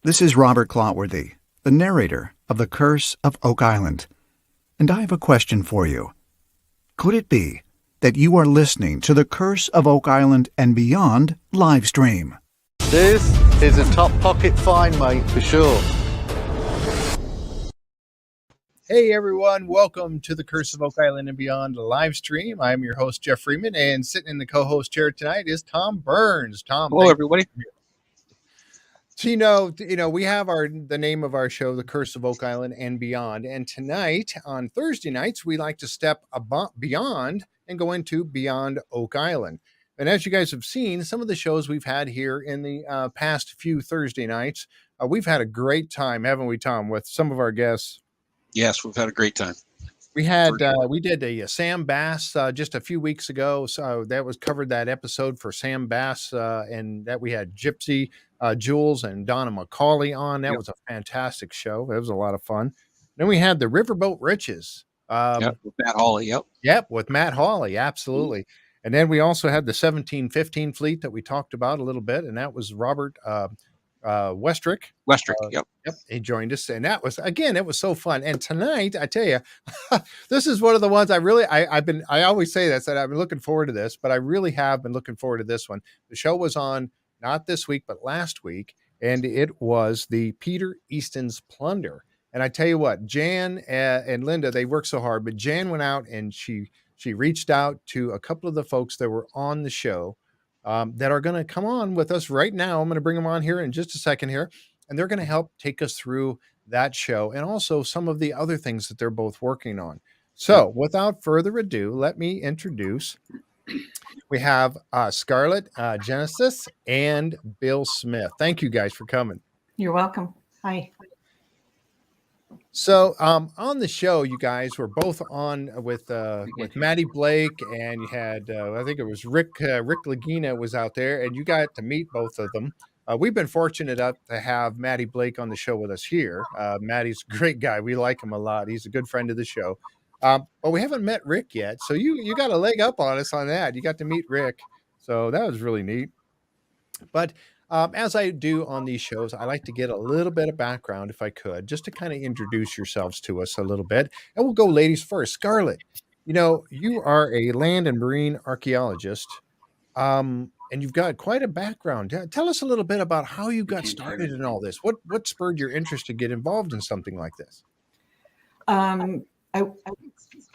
This is Robert Clotworthy, the narrator of The Curse of Oak Island, and I have a question for you. Could it be that you are listening to The Curse of Oak Island and Beyond live stream? This is a top pocket find, mate, for sure. Hey everyone, welcome to the Curse of Oak Island and Beyond live stream. I'm your host, Jeff Freeman, and sitting in the co-host chair tonight is Tom Burns. Tom, hello everybody. So we have the name of our show, The Curse of Oak Island and Beyond, and tonight on Thursday nights we like to step beyond and go into Beyond Oak Island. And as you guys have seen, some of the shows we've had here in the past few Thursday nights, we've had a great time, haven't we, Tom, with some of our guests? Yes, we've had a great time. We did a Sam Bass just a few weeks ago. So that was covered that episode for Sam Bass, and that we had Gypsy, Jules, and Donna McCauley on. That was a fantastic show. It was a lot of fun. Then we had the Riverboat Riches. With Matt Hawley. Yep, with Matt Hawley, absolutely. Mm-hmm. And then we also had the 1715 fleet that we talked about a little bit, and that was Robert Westrick. Yep, he joined us, and that was, again, it was so fun. And tonight, I tell you, this is one of the ones I always say that I've been looking forward to this, but I really have been looking forward to this one. The show was on not this week, but last week, and it was the Peter Easton's Plunder. And I tell you what, Jan and Linda, they work so hard, but Jan went out and she reached out to a couple of the folks that were on the show that are going to come on with us right now. I'm going to bring them on here in just a second here, and they're going to help take us through that show and also some of the other things that they're both working on. So without further ado, let me introduce, we have Scarlett, Janusas, and Bill Smith. Thank you guys for coming. You're welcome. Hi. So on the show, you guys were both on with Maddie Blake, and you had I think it was Rick Lagina was out there, and you got to meet both of them. We've been fortunate enough to have Maddie Blake on the show with us here. Maddie's a great guy. We like him a lot. He's a good friend of the show. But we haven't met Rick yet, so you got a leg up on us on that. You got to meet Rick, so that was really neat. But as I do on these shows, I like to get a little bit of background, if I could, just to kind of introduce yourselves to us a little bit. And we'll go ladies first. Scarlett, you are a land and marine archaeologist, and you've got quite a background. Tell us a little bit about how you got started in all this. What spurred your interest to get involved in something like this?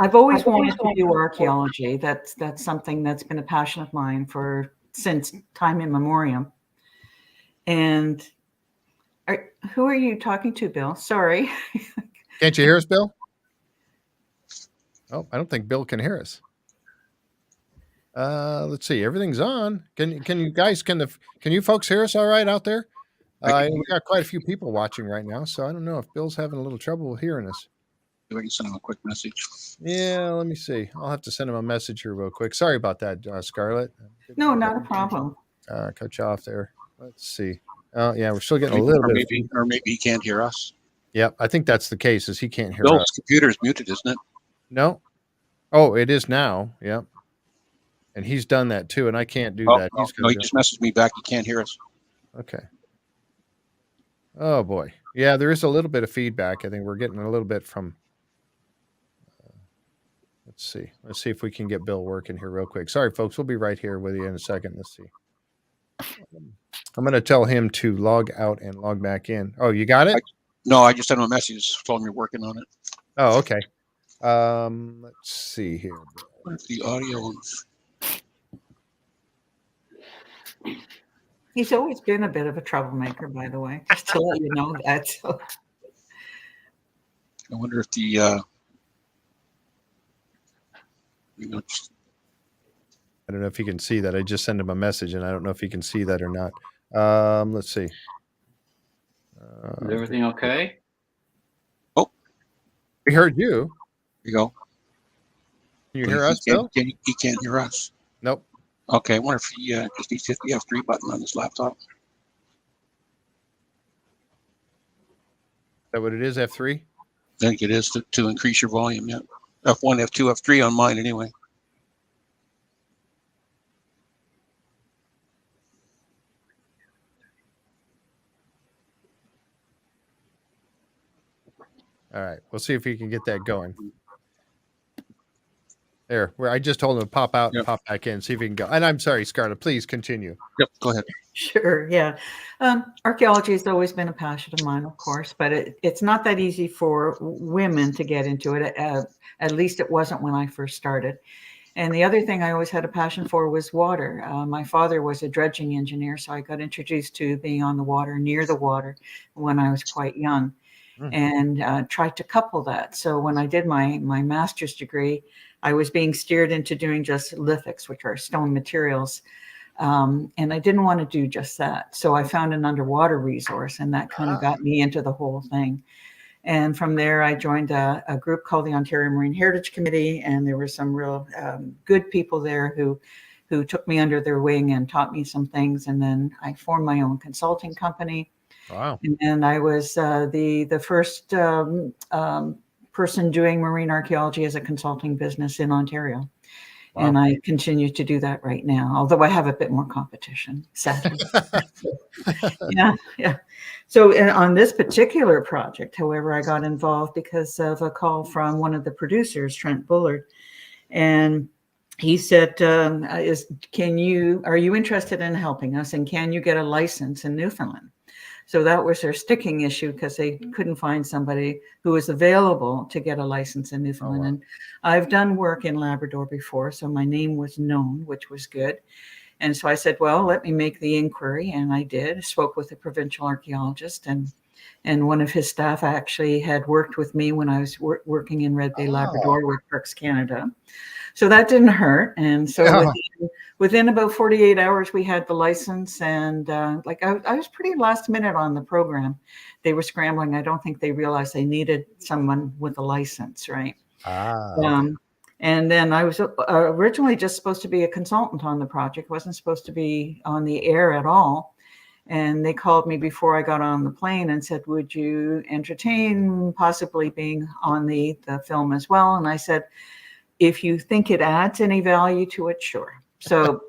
I've always wanted to do archaeology. That's something that's been a passion of mine since time immemorial. And who are you talking to, Bill? Sorry. Can't you hear us, Bill? Oh, I don't think Bill can hear us. Let's see. Everything's on. Can you guys, can you folks hear us all right out there? We got quite a few people watching right now, so I don't know if Bill's having a little trouble hearing us. I can send him a quick message. Yeah, let me see. I'll have to send him a message here real quick. Sorry about that, Scarlett. No, not a problem. Cut you off there. Let's see. Oh, yeah, we're still getting a little bit. Or maybe he can't hear us. Yep, I think that's the case, is he can't hear Bill's us. computer is muted, isn't it? No. Oh, it is now. Yep. And he's done that too, and I can't do that. He just messaged me back. He can't hear us. Okay. Oh, boy. Yeah, there is a little bit of feedback. I think we're getting a little bit from... Let's see. Let's see if we can get Bill working here real quick. Sorry, folks. We'll be right here with you in a second. Let's see. I'm going to tell him to log out and log back in. Oh, you got it? No, I just sent him a message. Told him you're working on it. Oh, okay. Let's see here. The audio. He's always been a bit of a troublemaker, by the way, just to let you know that. So. I wonder if the... I don't know if he can see that. I just sent him a message, and I don't know if he can see that or not. Let's see. Is everything okay? Oh, we heard you. Here you go. Can you hear us, Bill? He can't hear us. Nope. Okay, I wonder if he just needs to hit the F3 button on his laptop. Is that what it is, F3? I think it is to increase your volume, yeah. F1, F2, F3 on mine anyway. All right. We'll see if we can get that going. There, where I just told him to pop out and pop back in, see if he can go. And I'm sorry, Scarlett, please continue. Yep, go ahead. Sure, yeah. Archaeology has always been a passion of mine, of course, but it's not that easy for women to get into it. At least it wasn't when I first started. And the other thing I always had a passion for was water. My father was a dredging engineer, so I got introduced to being on the water, near the water, when I was quite young, and tried to couple that. So when I did my master's degree, I was being steered into doing just lithics, which are stone materials. And I didn't want to do just that. So I found an underwater resource, and that kind of got me into the whole thing. And from there, I joined a group called the Ontario Marine Heritage Committee, and there were some real good people there who took me under their wing and taught me some things. And then I formed my own consulting company. Wow. And I was the first person doing marine archaeology as a consulting business in Ontario. Wow. And I continue to do that right now, although I have a bit more competition, sadly. Yeah. So on this particular project, however, I got involved because of a call from one of the producers, Trent Bullard. And he said, are you interested in helping us? And can you get a license in Newfoundland? So that was their sticking issue because they couldn't find somebody who was available to get a license in Newfoundland. And I've done work in Labrador before, so my name was known, which was good. And so I said, well, let me make the inquiry. And I did. I spoke with a provincial archaeologist, and one of his staff actually had worked with me when I was working in Red Bay, Labrador with Parks Canada. So that didn't hurt. And so within about 48 hours, we had the license. And I was pretty last minute on the program. They were scrambling. I don't think they realized they needed someone with a license, right? And then I was originally just supposed to be a consultant on the project. Wasn't supposed to be on the air at all. And they called me before I got on the plane and said, would you entertain possibly being on the film as well? And I said, if you think it adds any value to it, sure. So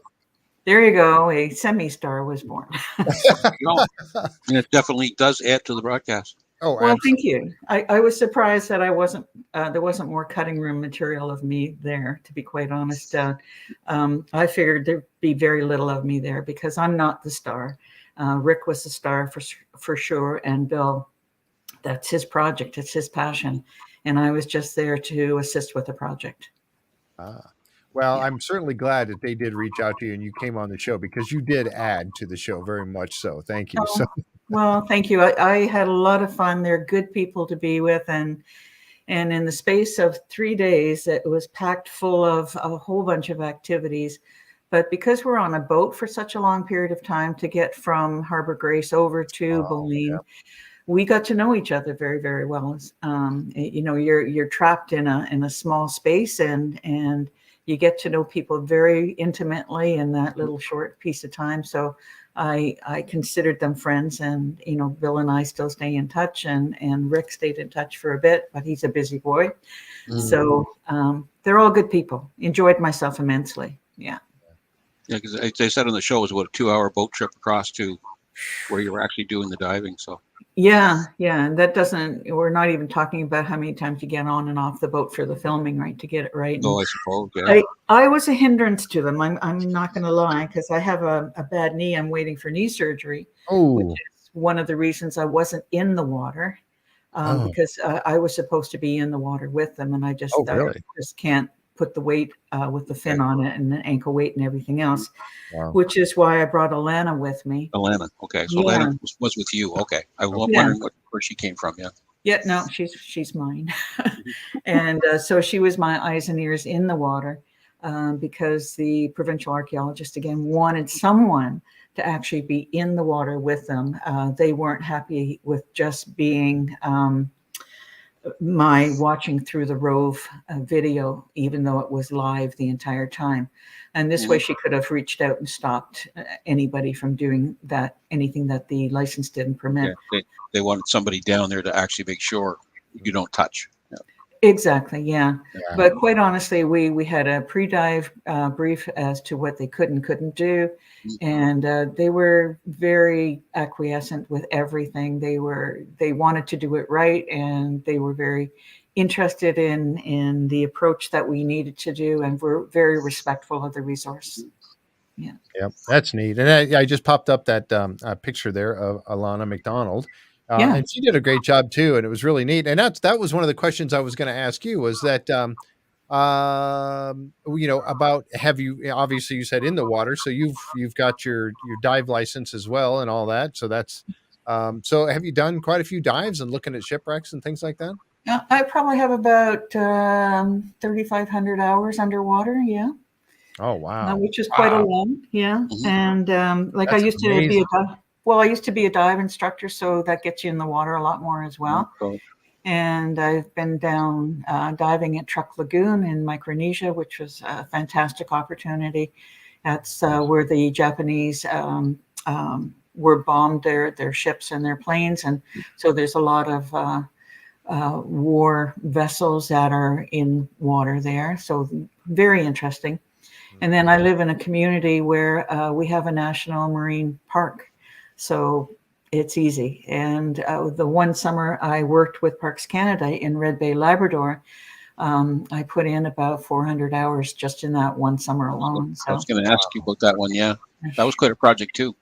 there you go. A semi-star was born. No, and it definitely does add to the broadcast. Oh, well, thank you. I was surprised that there wasn't more cutting room material of me there, to be quite honest. I figured there'd be very little of me there because I'm not the star. Rick was the star for sure. And Bill, that's his project. It's his passion. And I was just there to assist with the project. Well, I'm certainly glad that they did reach out to you and you came on the show because you did add to the show very much so. Thank you. Well, thank you. I had a lot of fun. They're good people to be with. And in the space of 3 days, it was packed full of a whole bunch of activities. But because we're on a boat for such a long period of time to get from Harbour Grace over to Boline, we got to know each other very, very well. You're trapped in a small space and you get to know people very intimately in that little short piece of time. So I considered them friends, and Bill and I still stay in touch, and Rick stayed in touch for a bit, but he's a busy boy. So they're all good people. Enjoyed myself immensely. Yeah, because they said on the show it was about a 2-hour boat trip across to where you were actually doing the diving. So yeah, and we're not even talking about how many times you get on and off the boat for the filming, right, to get it right. Oh, I suppose, yeah. I was a hindrance to them. I'm not going to lie, because I have a bad knee. I'm waiting for knee surgery, which is one of the reasons I wasn't in the water, because I was supposed to be in the water with them, and I just can't put the weight with the fin on it and the ankle weight and everything else, which is why I brought Alana with me. Alana, okay. So Alana was with you. Okay. I was wondering where she came from. Yeah, no, she's mine. And so she was my eyes and ears in the water because the provincial archaeologist, again, wanted someone to actually be in the water with them. They weren't happy with just being my watching through the Rove video, even though it was live the entire time. And this way she could have reached out and stopped anybody from doing anything that the license didn't permit. Yeah, they wanted somebody down there to actually make sure you don't touch. Exactly, yeah. Yeah. But quite honestly, we had a pre-dive brief as to what they could and couldn't do, and they were very acquiescent with everything. They wanted to do it right, and they were very interested in the approach that we needed to do, and were very respectful of the resource. Yeah. Yep, that's neat. And I just popped up that picture there of Alana McDonald, Yeah. and she did a great job too. And it was really neat. And that was one of the questions I was going to ask you was that, about have you obviously you said in the water, so you've got your dive license as well and all that. So that's so have you done quite a few dives and looking at shipwrecks and things like that? I probably have about 3,500 hours underwater. Yeah. Oh wow, Which is quite a lot, yeah. And like That's I used to be I used to be a dive instructor, so that gets you in the water a lot more as well. Cool. And I've been down diving at Truck Lagoon in Micronesia, which was a fantastic opportunity. That's where the Japanese were bombed their ships and their planes, and so there's a lot of war vessels that are in water there. So very interesting. And then I live in a community where we have a national marine park, so it's easy. And the one summer I worked with Parks Canada in Red Bay, Labrador, I put in about 400 hours just in that one summer alone. I So, was going to ask you about that one. Yeah, that was quite a project too.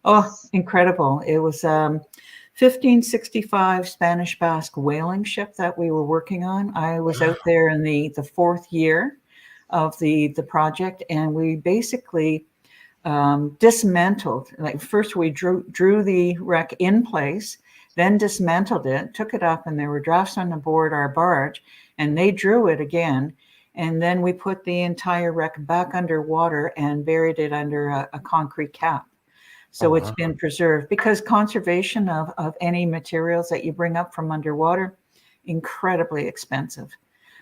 oh, incredible. It was 1565 Spanish Basque whaling ship that we were working on. I was out there in the fourth year of the project, and we basically dismantled. Like first we drew the wreck in place, then dismantled it, took it up, and there were drafts on aboard our barge, and they drew it again, and then we put the entire wreck back underwater and buried it under a concrete cap. So it's been preserved, because conservation of any materials that you bring up from underwater, incredibly expensive.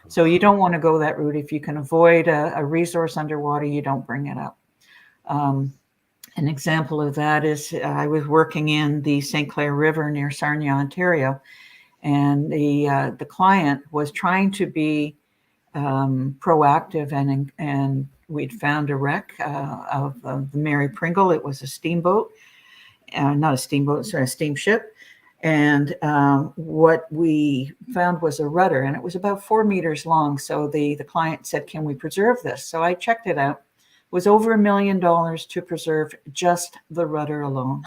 So you don't want to go that route. If you can avoid a resource underwater, you don't bring it up. An example of that is I was working in the St. Clair River near Sarnia, Ontario, and the client was trying to be proactive, and we'd found a wreck of the Mary Pringle. It was a steamboat, not a steamboat, sorry, a steamship. And what we found was a rudder, and it was about 4 meters long. So the client said, "Can we preserve this?" So I checked it out. It was over $1 million to preserve just the rudder alone.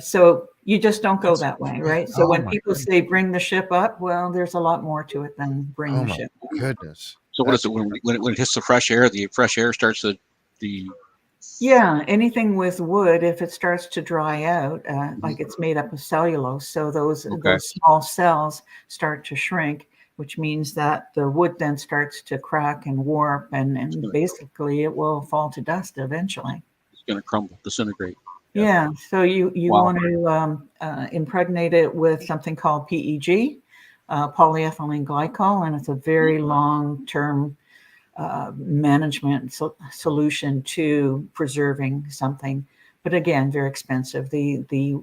So you just don't go that way, right? So when people say bring the ship up, well, there's a lot more to it than bring the ship up. Goodness. So what is it when it hits the fresh air? The fresh air starts the Yeah, anything with wood, if it starts to dry out, like it's made up of cellulose, so those small cells start to shrink, which means that the wood then starts to crack and warp, and basically it will fall to dust eventually. It's going to crumble, disintegrate. Yeah, so you want to impregnate it with something called PEG, polyethylene glycol, and it's a very long-term management solution to preserving something, but again, very expensive. The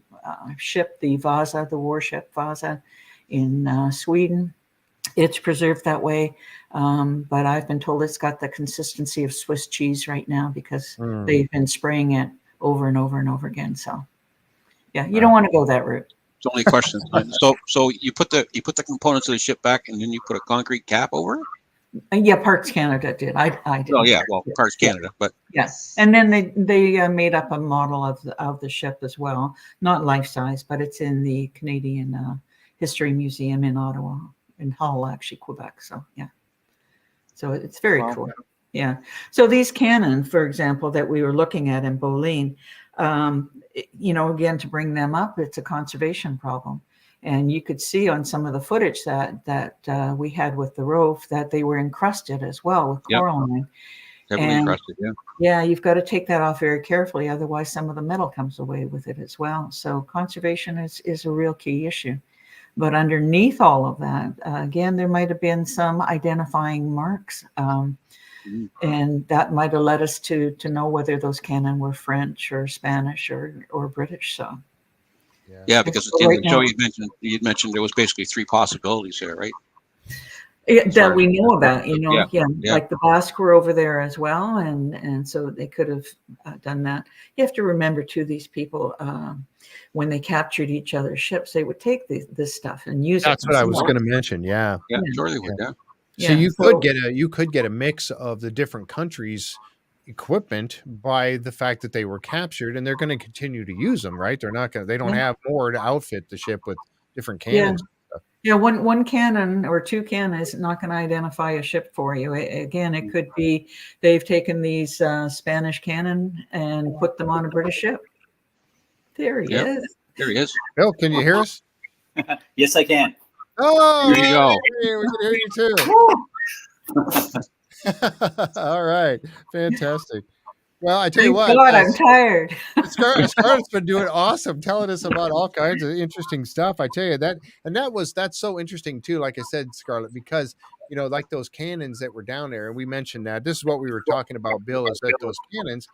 ship, the Vasa, the warship Vasa in Sweden, it's preserved that way, but I've been told it's got the consistency of Swiss cheese right now, because they've been spraying it over and over and over again. So yeah, you don't want to go that route. It's only a question. So you put the components of the ship back, and then you put a concrete cap over it? Yeah, Parks Canada did. I did. Oh yeah, well, Parks Canada, but yes, and then they made up a model of the ship as well, not life size, but it's in the Canadian History Museum in Ottawa, in Hull, actually, Quebec. So yeah, so it's very cool. Yeah. So these cannon, for example, that we were looking at in Boline, again, to bring them up, it's a conservation problem. And you could see on some of the footage that we had with the Rove that they were encrusted as well with coralline. Heavily encrusted, yeah. Yeah, you've got to take that off very carefully. Otherwise, some of the metal comes away with it as well. So conservation is a real key issue. But underneath all of that, again, there might have been some identifying marks. And that might have led us to know whether those cannon were French or Spanish or British. So. Yeah, because at the end of the show, you'd mentioned there was basically 3 possibilities here, right? that we know about, Yeah. like the Basque were over there as well, and so they could have done that. You have to remember too, these people, when they captured each other's ships, they would take this stuff and use it. That's what I was going to mention. Yeah. Yeah, sure they would. Yeah. So you could get a mix of the different countries' equipment by the fact that they were captured, and they're going to continue to use them, right? They don't have more to outfit the ship with different cannons. Yeah, one cannon or two cannons is not going to identify a ship for you. Again, it could be they've taken these Spanish cannon and put them on a British ship. There he is. There he is. Bill, can you hear us? Yes, I can. Oh, there you go. We can hear you too. All right, fantastic. Well, I tell you what, God, I'm tired. Scarlett's been doing awesome, telling us about all kinds of interesting stuff. I tell you that, and that's so interesting too. Like I said, Scarlett, because like those cannons that were down there, and we mentioned that this is what we were talking about, Bill, is that those cannons,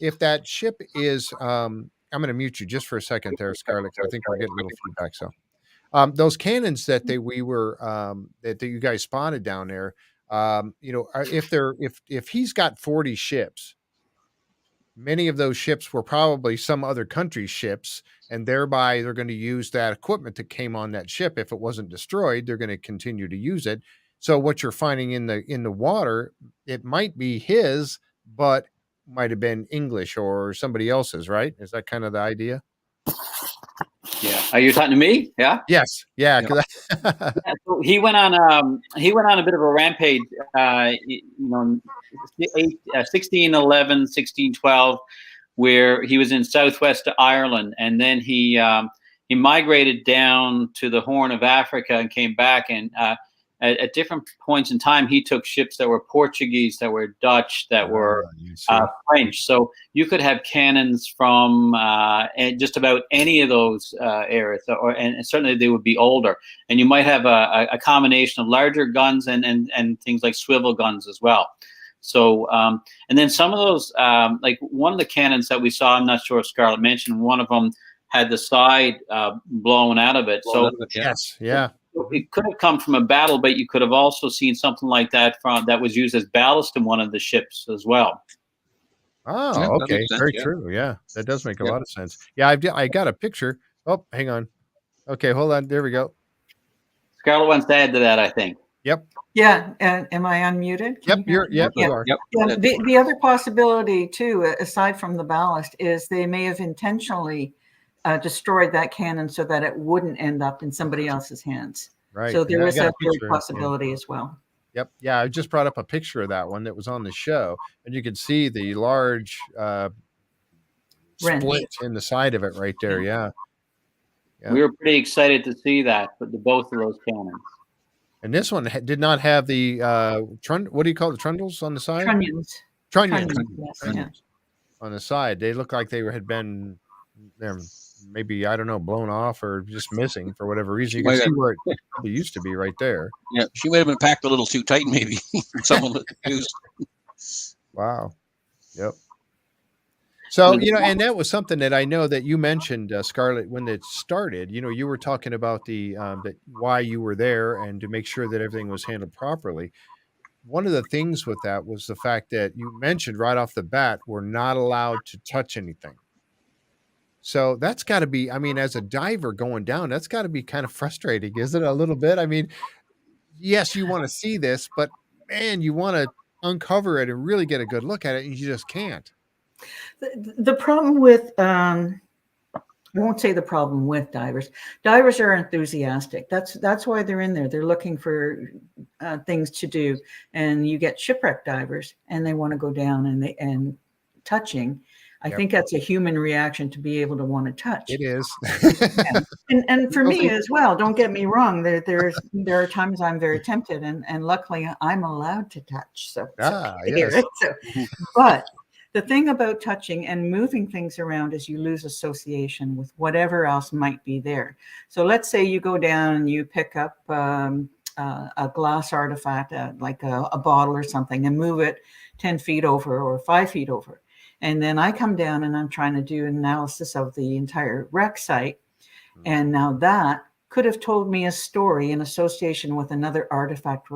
if that ship is, I'm going to mute you just for a second there, Scarlett. I think we're getting a little feedback. So, those cannons that that you guys spotted down there, if he's got 40 ships. Many of those ships were probably some other country's ships, and thereby they're going to use that equipment that came on that ship. If it wasn't destroyed, they're going to continue to use it. So what you're finding in the water, it might be his, but might have been English or somebody else's, right? Is that kind of the idea? Yeah. Are you talking to me? Yeah. Yes. Yeah. So he went on a bit of a rampage, 1611, 1612, where he was in southwest Ireland, and then he migrated down to the Horn of Africa and came back, and at different points in time, he took ships that were Portuguese, that were Dutch, that were French. So you could have cannons from just about any of those eras, and certainly they would be older. And you might have a combination of larger guns and things like swivel guns as well. So, and then some of those, like one of the cannons that we saw, I'm not sure if Scarlett mentioned, one of them had the side blown out of it. Yes, yeah. It could have come from a battle, but you could have also seen something like that that was used as ballast in one of the ships as well. Oh, okay. Very true. Yeah, that does make a lot of sense. Yeah, I got a picture. Oh, hang on. Okay, hold on. There we go. Scarlett wants to add to that, I think. Yep. Yeah. Am I unmuted? You are. Yep. Yeah, the other possibility too, aside from the ballast, is they may have intentionally destroyed that cannon so that it wouldn't end up in somebody else's hands. Right. So there is that third possibility as well. Yep. Yeah, I just brought up a picture of that one that was on the show, and you can see the large split in the side of it right there. Yeah. We were pretty excited to see that, but both of those cannons. And this one did not have the what do you call the trundles on the side? Trunnions. Yes, on the side. They look like they had been maybe, I don't know, blown off or just missing for whatever reason. You can see where it probably used to be right there. Yeah, she might have been packed a little too tight, maybe. Someone used. Wow. Yep. So, and that was something that I know that you mentioned, Scarlett, when it started. You were talking about that why you were there and to make sure that everything was handled properly. One of the things with that was the fact that you mentioned right off the bat, we're not allowed to touch anything. So that's got to be, as a diver going down, that's got to be kind of frustrating, isn't it? A little bit. Yes, you want to see this, but man, you want to uncover it and really get a good look at it, and you just can't. The problem with, I won't say the problem with divers. Divers are enthusiastic. That's why they're in there. They're looking for things to do, and you get shipwreck divers, and they want to go down and touching. I think that's a human reaction to be able to want to touch. It is. and for me as well, don't get me wrong. There are times I'm very tempted, and luckily I'm allowed to touch. So, yes. But the thing about touching and moving things around is you lose association with whatever else might be there. So let's say you go down and you pick up a glass artifact, like a bottle or something, and move it 10 feet over or 5 feet over. And then I come down and I'm trying to do an analysis of the entire wreck site. And now that could have told me a story in association with another artifact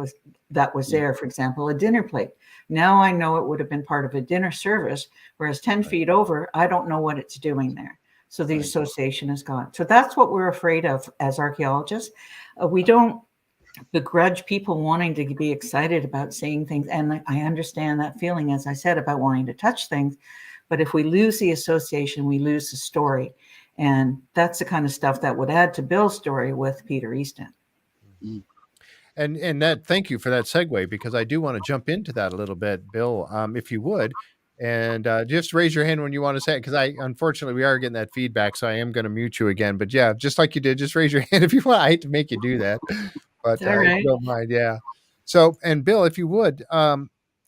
that was there, for example, a dinner plate. Now I know it would have been part of a dinner service, whereas 10 feet over, I don't know what it's doing there. So the association is gone. So that's what we're afraid of as archaeologists. We don't begrudge people wanting to be excited about seeing things. And I understand that feeling, as I said, about wanting to touch things. But if we lose the association, we lose the story. And that's the kind of stuff that would add to Bill's story with Peter Easton. And that, thank you for that segue, because I do want to jump into that a little bit, Bill, if you would. And just raise your hand when you want to say it, because unfortunately, we are getting that feedback, so I am going to mute you again. But yeah, just like you did, just raise your hand if you want. I hate to make you do that, but if you don't mind, yeah. So, and Bill, if you would,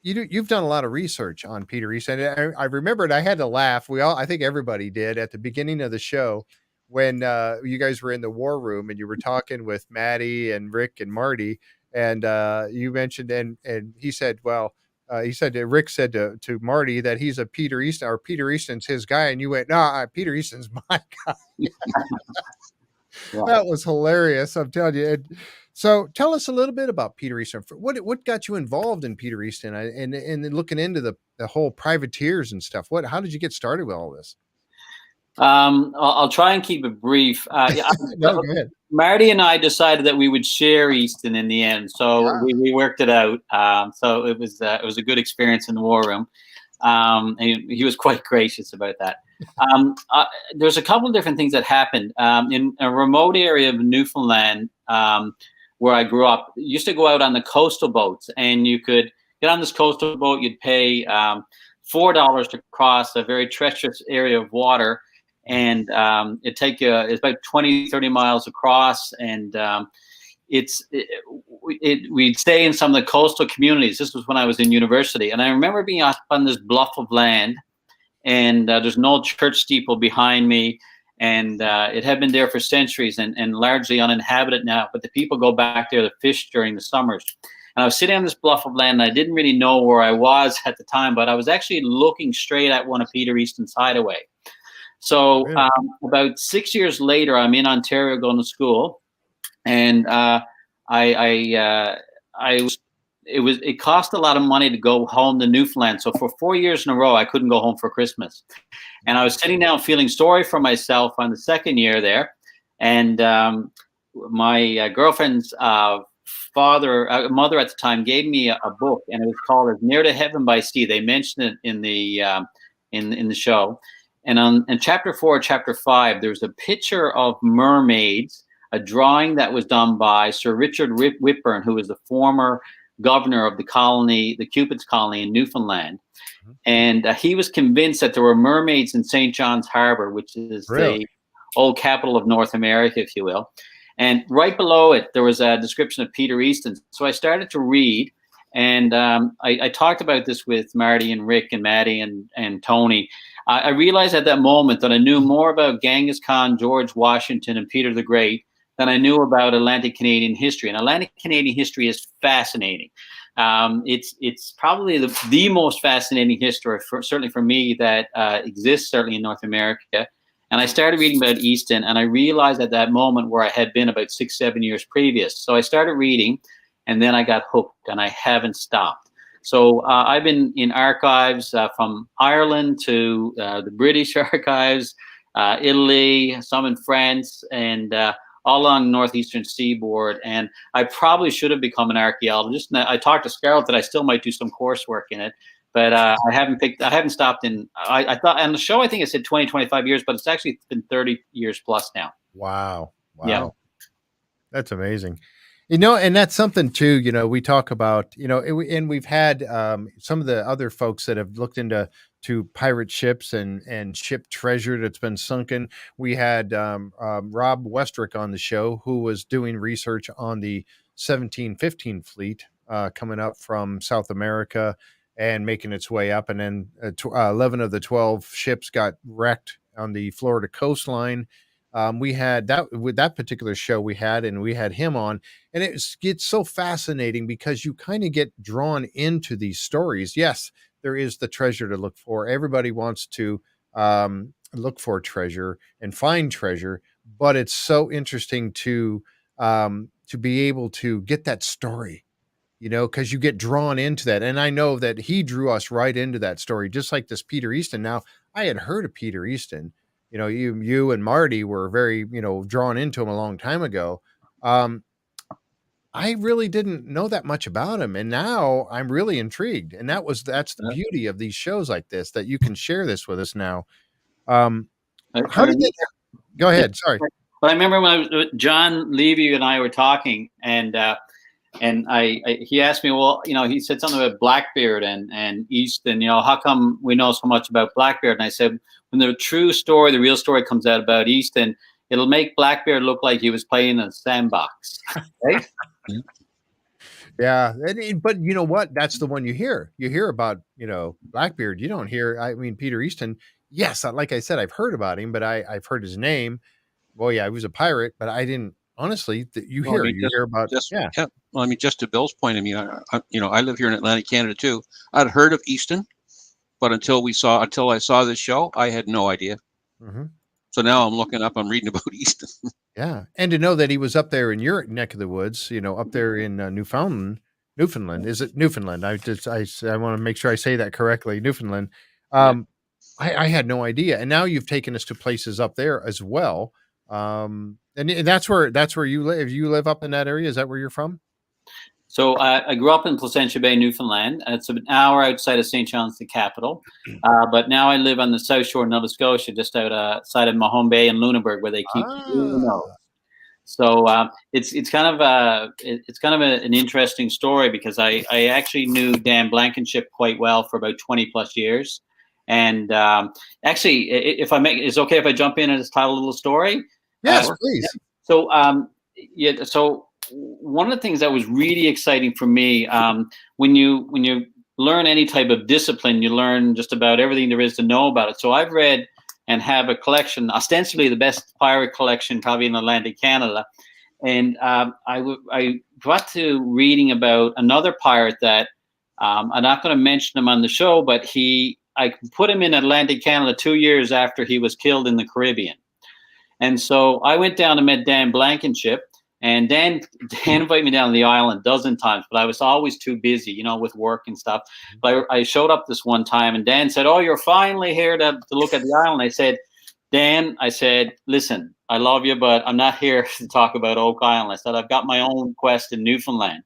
you've done a lot of research on Peter Easton. I remembered, I had to laugh. I think everybody did at the beginning of the show when you guys were in the war room and you were talking with Maddie and Rick and Marty, and you mentioned, and he said, well. Rick said to Marty that he's a Peter Easton, or Peter Easton's his guy. And you went, no, Peter Easton's my guy. That was hilarious. I'm telling you. So tell us a little bit about Peter Easton. What got you involved in Peter Easton and looking into the whole privateers and stuff? How did you get started with all this? I'll try and keep it brief. No, go ahead. Marty and I decided that we would share Easton in the end, so we worked it out. So it was a good experience in the war room, and he was quite gracious about that. There's a couple of different things that happened in a remote area of Newfoundland where I grew up. You used to go out on the coastal boats, and you could get on this coastal boat. You'd pay $4 to cross a very treacherous area of water. And it's about 20, 30 miles across. And we'd stay in some of the coastal communities. This was when I was in university. And I remember being up on this bluff of land, and there's an old church steeple behind me. And it had been there for centuries and largely uninhabited now. But the people go back there to fish during the summers. And I was sitting on this bluff of land, and I didn't really know where I was at the time, but I was actually looking straight at one of Peter Easton's hideaway. So about 6 years later, I'm in Ontario going to school, and it cost a lot of money to go home to Newfoundland. So for 4 years in a row, I couldn't go home for Christmas, and I was sitting down feeling sorry for myself on the second year there, and my girlfriend's mother at the time gave me a book, and it was called "As Near to Heaven by Sea." They mentioned it in the show. And in chapter 4, chapter 5, there's a picture of mermaids, a drawing that was done by Sir Richard Whitburn, who was the former governor of the colony, the Cupid's colony in Newfoundland. Mm-hmm. And he was convinced that there were mermaids in St. John's Harbour, which is the old capital of North America, if you will. And right below it, there was a description of Peter Easton. So I started to read, and I talked about this with Marty and Rick and Maddie and Tony. I realized at that moment that I knew more about Genghis Khan, George Washington, and Peter the Great than I knew about Atlantic Canadian history. And Atlantic Canadian history is fascinating. It's probably the most fascinating history, certainly for me, that exists certainly in North America. And I started reading about Easton, and I realized at that moment where I had been about 6-7 years previous. So I started reading, and then I got hooked, and I haven't stopped. So I've been in archives from Ireland to the British archives, Italy, some in France, and all along the northeastern seaboard. And I probably should have become an archaeologist. And I talked to Scarlett that I still might do some coursework in it, but I haven't stopped in. I thought on the show, I think it said 20, 25 years, but it's actually been 30 years plus now. Wow. Yeah. That's amazing. And that's something too, we talk about, and we've had some of the other folks that have looked into pirate ships and ship treasure that's been sunken. We had Rob Westrick on the show, who was doing research on the 1715 fleet coming up from South America and making its way up. And then 11 of the 12 ships got wrecked on the Florida coastline. We had that with that particular show we had him on, and it's so fascinating because you kind of get drawn into these stories. Yes, there is the treasure to look for. Everybody wants to look for treasure and find treasure, but it's so interesting to be able to get that story, because you get drawn into that. And I know that he drew us right into that story, just like this Peter Easton. Now, I had heard of Peter Easton. You and Marty were very, drawn into him a long time ago. I really didn't know that much about him, and now I'm really intrigued. And that's the beauty of these shows like this, that you can share this with us now. How did they? Go ahead. Sorry. But I remember when John Levy and I were talking, and he asked me, well, he said something about Blackbeard and Easton. How come we know so much about Blackbeard? And I said, when the real story comes out about Easton, it'll make Blackbeard look like he was playing in a sandbox, right? Yeah, but you know what? That's the one you hear. You hear about, Blackbeard. You don't hear. I mean, Peter Easton. Yes, like I said, I've heard about him, but I've heard his name. Well, yeah, he was a pirate, but I didn't. Honestly, you hear about. Yeah. Well, I mean, just to Bill's point, I mean, I live here in Atlantic Canada too. I'd heard of Easton, but until I saw this show, I had no idea. Mm-hmm. So now I'm reading about Easton. Yeah, and to know that he was up there in your neck of the woods, up there in Newfoundland. Is it Newfoundland? I want to make sure I say that correctly. Newfoundland. I had no idea, and now you've taken us to places up there as well. And that's where you live. You live up in that area. Is that where you're from? So I grew up in Placentia Bay, Newfoundland. It's an hour outside of St. John's, the capital. But now I live on the south shore of Nova Scotia, just outside of Mahone Bay and Lunenburg, where they keep So it's kind of an interesting story, because I actually knew Dan Blankenship quite well for about 20 plus years. And actually, if I make, it's okay if I jump in and just tell a little story? Yes, please. So so one of the things that was really exciting for me, when you learn any type of discipline, you learn just about everything there is to know about it. So I've read and have a collection, ostensibly the best pirate collection probably in Atlantic Canada. And I got to reading about another pirate that I'm not going to mention him on the show, but I put him in Atlantic Canada 2 years after he was killed in the Caribbean. And so I went down and met Dan Blankenship. And Dan invited me down to the island a dozen times, but I was always too busy, with work and stuff. But I showed up this one time, and Dan said, "Oh, you're finally here to look at the island." I said, "Dan," I said, "listen, I love you, but I'm not here to talk about Oak Island." I said, "I've got my own quest in Newfoundland."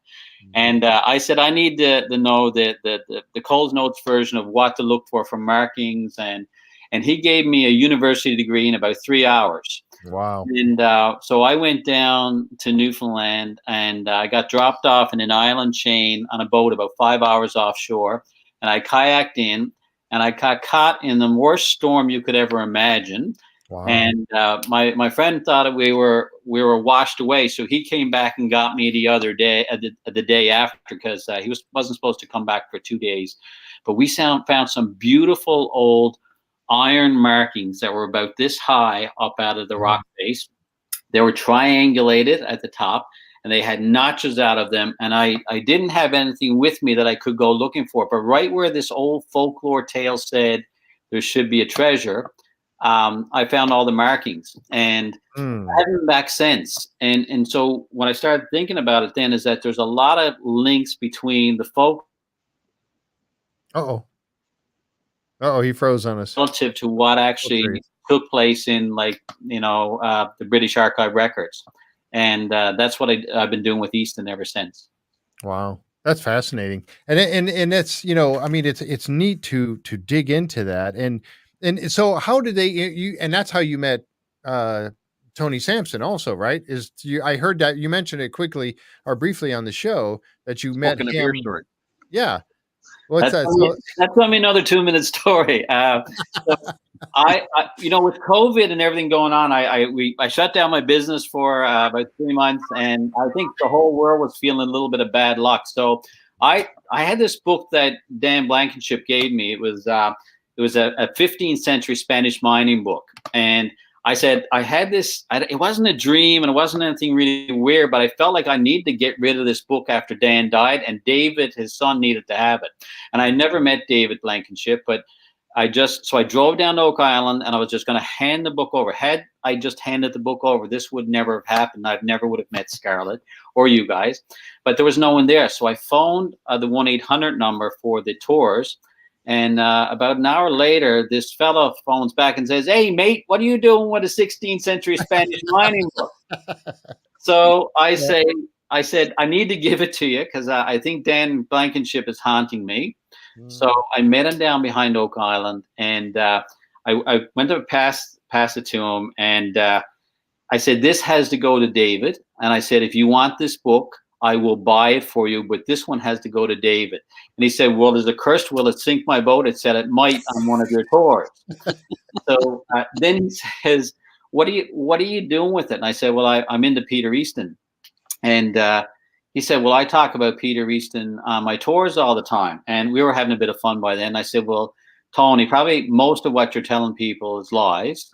And I said, "I need to know the Coles Notes version of what to look for markings." And he gave me a university degree in about 3 hours. Wow. And so I went down to Newfoundland, and I got dropped off in an island chain on a boat about 5 hours offshore. And I kayaked in, and I got caught in the worst storm you could ever imagine. Wow. And my friend thought that we were washed away. So he came back and got me the other day, the day after, because he wasn't supposed to come back for 2 days. But we found some beautiful old iron markings that were about this high up out of the rock face. They were triangulated at the top, and they had notches out of them. And I didn't have anything with me that I could go looking for. But right where this old folklore tale said there should be a treasure, I found all the markings, and I haven't been back since. And so when I started thinking about it then, is that there's a lot of links between the folk. He froze on us. Relative to what actually took place in, the British Archive records. And that's what I've been doing with Easton ever since. Wow. That's fascinating. And it's, it's neat to dig into that. And so how did and that's how you met Tony Sampson also, right? I heard that you mentioned it quickly or briefly on the show that you met him. Yeah. What's that? That's only another 2-minute story. So I with COVID and everything going on, I shut down my business for about 3 months, and I think the whole world was feeling a little bit of bad luck. So I had this book that Dan Blankenship gave me. It was a 15th century Spanish mining book, and I said, I had this, it wasn't a dream and it wasn't anything really weird, but I felt like I needed to get rid of this book after Dan died, and David, his son, needed to have it. And I never met David Blankenship, but I drove down to Oak Island, and I was just going to hand the book over. Had I just handed the book over, this would never have happened. I never would have met Scarlett or you guys, but there was no one there. So I phoned the 1-800 number for the tours. And about an hour later, this fellow phones back and says, "Hey, mate, what are you doing with a 16th century Spanish mining book?" So I said, "I need to give it to you because I think Dan Blankenship is haunting me." So I met him down behind Oak Island, and I went to pass it to him, and I said, "This has to go to David." And I said, "If you want this book, I will buy it for you, but this one has to go to David." And he said, "Well, there's a curse. Will it sink my boat?" It said it might on one of your tours. So then he says, what are you doing with it?" And I said, "Well, I'm into Peter Easton." And he said, "Well, I talk about Peter Easton on my tours all the time." And we were having a bit of fun by then. I said, "Well, Tony, probably most of what you're telling people is lies,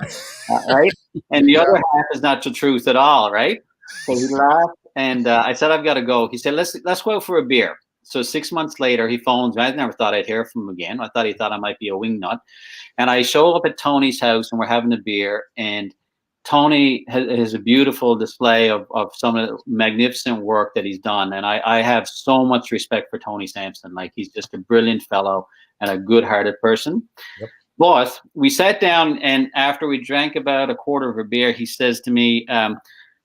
right? And the other half is not the truth at all, right?" So he laughed. And I said, "I've got to go." He said, let's go out for a beer." So 6 months later, he phones me. I never thought I'd hear from him again. I thought he thought I might be a wingnut. And I show up at Tony's house, and we're having a beer. And Tony has a beautiful display of some of the magnificent work that he's done. And I have so much respect for Tony Sampson. Like, he's just a brilliant fellow and a good-hearted person. Yep. But we sat down, and after we drank about a quarter of a beer, he says to me,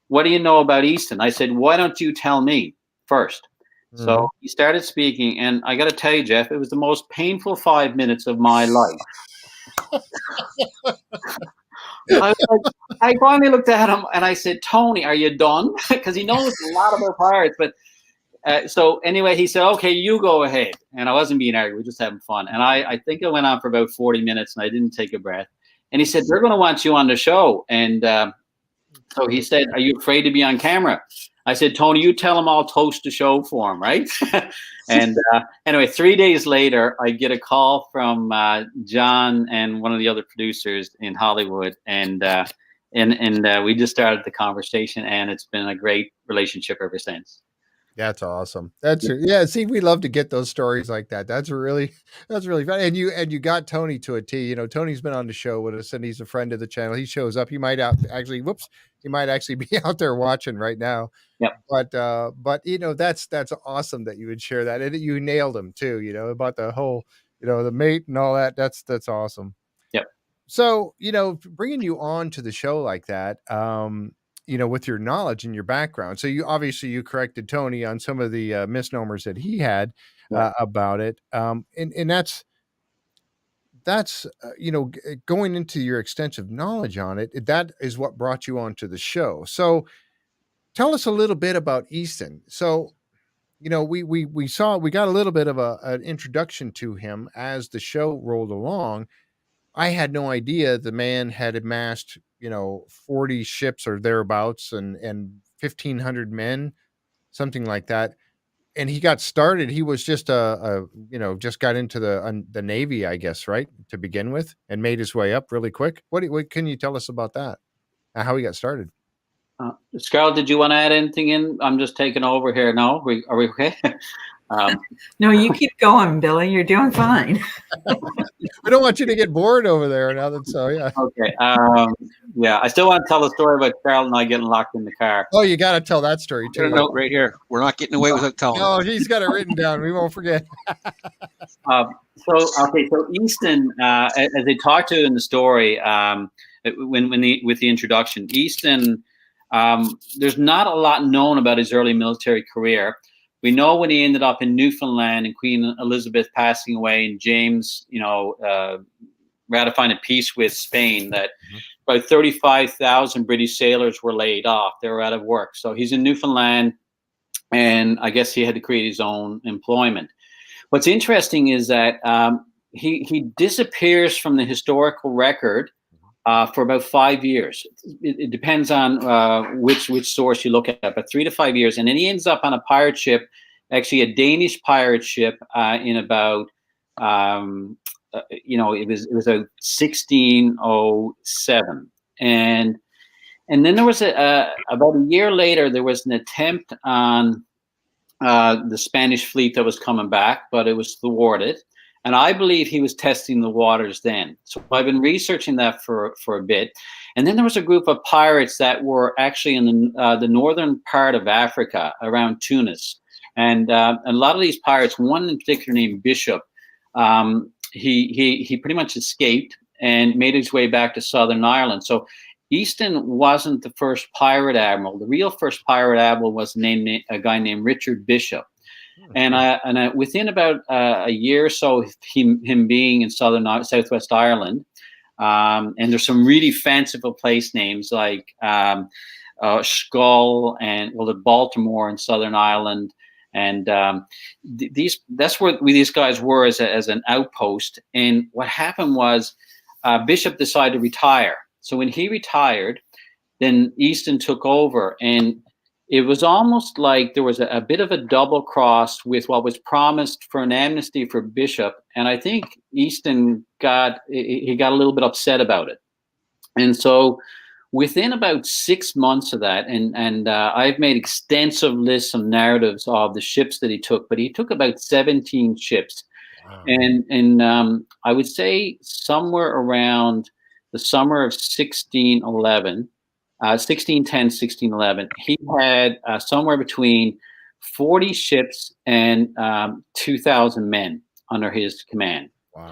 "What do you know about Easton?" I said, "Why don't you tell me first?" So he started speaking, and I got to tell you, Jeff, it was the most painful 5 minutes of my life. I finally looked at him, and I said, "Tony, are you done?" Because he knows a lot about pirates. But so anyway, he said, "Okay, you go ahead." And I wasn't being angry. We were just having fun. And I think it went on for about 40 minutes, and I didn't take a breath. And he said, "They're going to want you on the show." And so he said, "Are you afraid to be on camera?" I said, "Tony, you tell him I'll toast the show for him, right?" And anyway, 3 days later, I get a call from John and one of the other producers in Hollywood, and we just started the conversation, and it's been a great relationship ever since. That's awesome. Yeah. See, we love to get those stories like that. That's really fun. And you got Tony to a T. You know, Tony's been on the show with us, and he's a friend of the channel. He shows up. He might actually be out there watching right now. Yep. But you know, that's awesome that you would share that, and you nailed him too. You know, about the whole, you know, the mate and all that. That's awesome. Yep. So, you know, bringing you on to the show like that, you know, with your knowledge and your background. So you corrected Tony on some of the misnomers that he had about it. And that's you know, going into your extensive knowledge on it, that is what brought you onto the show. So tell us a little bit about Easton. So, you know, we got a little bit of an introduction to him as the show rolled along. I had no idea the man had amassed, you know, 40 ships or thereabouts and 1,500 men, something like that. And he got started. He was just just got into the Navy, I guess, right, to begin with, and made his way up really quick. What can you tell us about that? How he got started? Scarlett, did you want to add anything in? I'm just taking over here. No, are we okay? No, you keep going, Billy. You're doing fine. We don't want you to get bored over there now. So yeah. Okay. Yeah, I still want to tell the story about Scarlett and I getting locked in the car. Oh, you got to tell that story too. Got a note right here. We're not getting away without telling. No, he's got it written down. We won't forget. So Easton, as they talked to in the story, with the introduction, Easton, there's not a lot known about his early military career. We know when he ended up in Newfoundland and Queen Elizabeth passing away, and James, ratifying a peace with Spain, that about 35,000 British sailors were laid off. They were out of work. So he's in Newfoundland, and I guess he had to create his own employment. What's interesting is that he disappears from the historical record for about 5 years. It depends on which source you look at, but 3 to 5 years. And then he ends up on a pirate ship, actually a Danish pirate ship, in about, it was a 1607. And then there was about a year later, there was an attempt on the Spanish fleet that was coming back, but it was thwarted. And I believe he was testing the waters then. So I've been researching that for a bit. And then there was a group of pirates that were actually in the northern part of Africa around Tunis. And a lot of these pirates, one in particular named Bishop, he pretty much escaped and made his way back to Southern Ireland. So Easton wasn't the first pirate admiral. The real first pirate admiral was a guy named Richard Bishop. And within about a year or so, him being in southwest Ireland, and there's some really fanciful place names like Skull and the Baltimore in Southern Ireland, and that's where these guys were as an outpost. And what happened was Bishop decided to retire. So when he retired, then Easton took over, and it was almost like there was a bit of a double cross with what was promised for an amnesty for Bishop. And I think Easton got a little bit upset about it. And so within about 6 months of that, and I've made extensive lists of narratives of the ships that he took, but he took about 17 ships. Wow. And I would say somewhere around the summer of 1611, 1610, 1611, he had somewhere between 40 ships and 2,000 men under his command. Wow.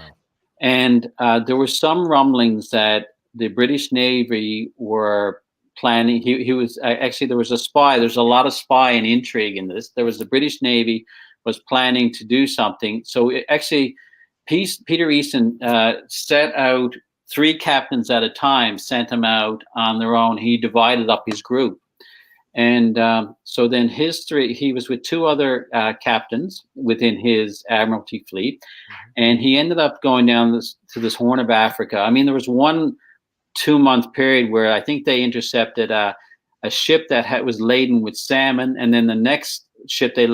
And there were some rumblings that the British Navy were planning. He was actually, there was a spy. There's a lot of spy and intrigue in this. There was the British Navy was planning to do something. So actually, Peter Easton set out 3 captains at a time, sent them out on their own. He divided up his group. And so then he was with 2 other captains within his Admiralty fleet. And he ended up going down to this Horn of Africa. I mean, there was 1 2-month period where I think they intercepted a ship that was laden with salmon. And then the next ship they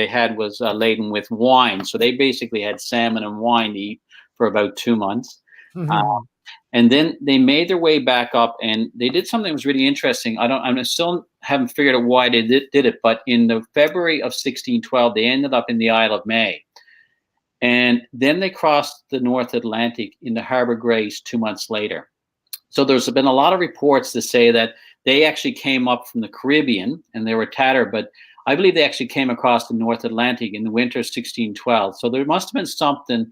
had was laden with wine. So they basically had salmon and wine to eat for about 2 months. And then they made their way back up, and they did something that was really interesting. I still haven't figured out why they did it, but in the February of 1612, they ended up in the Isle of May. And then they crossed the North Atlantic into Harbour Grace 2 months later. So there's been a lot of reports to say that they actually came up from the Caribbean and they were tattered, but I believe they actually came across the North Atlantic in the winter of 1612. So there must have been something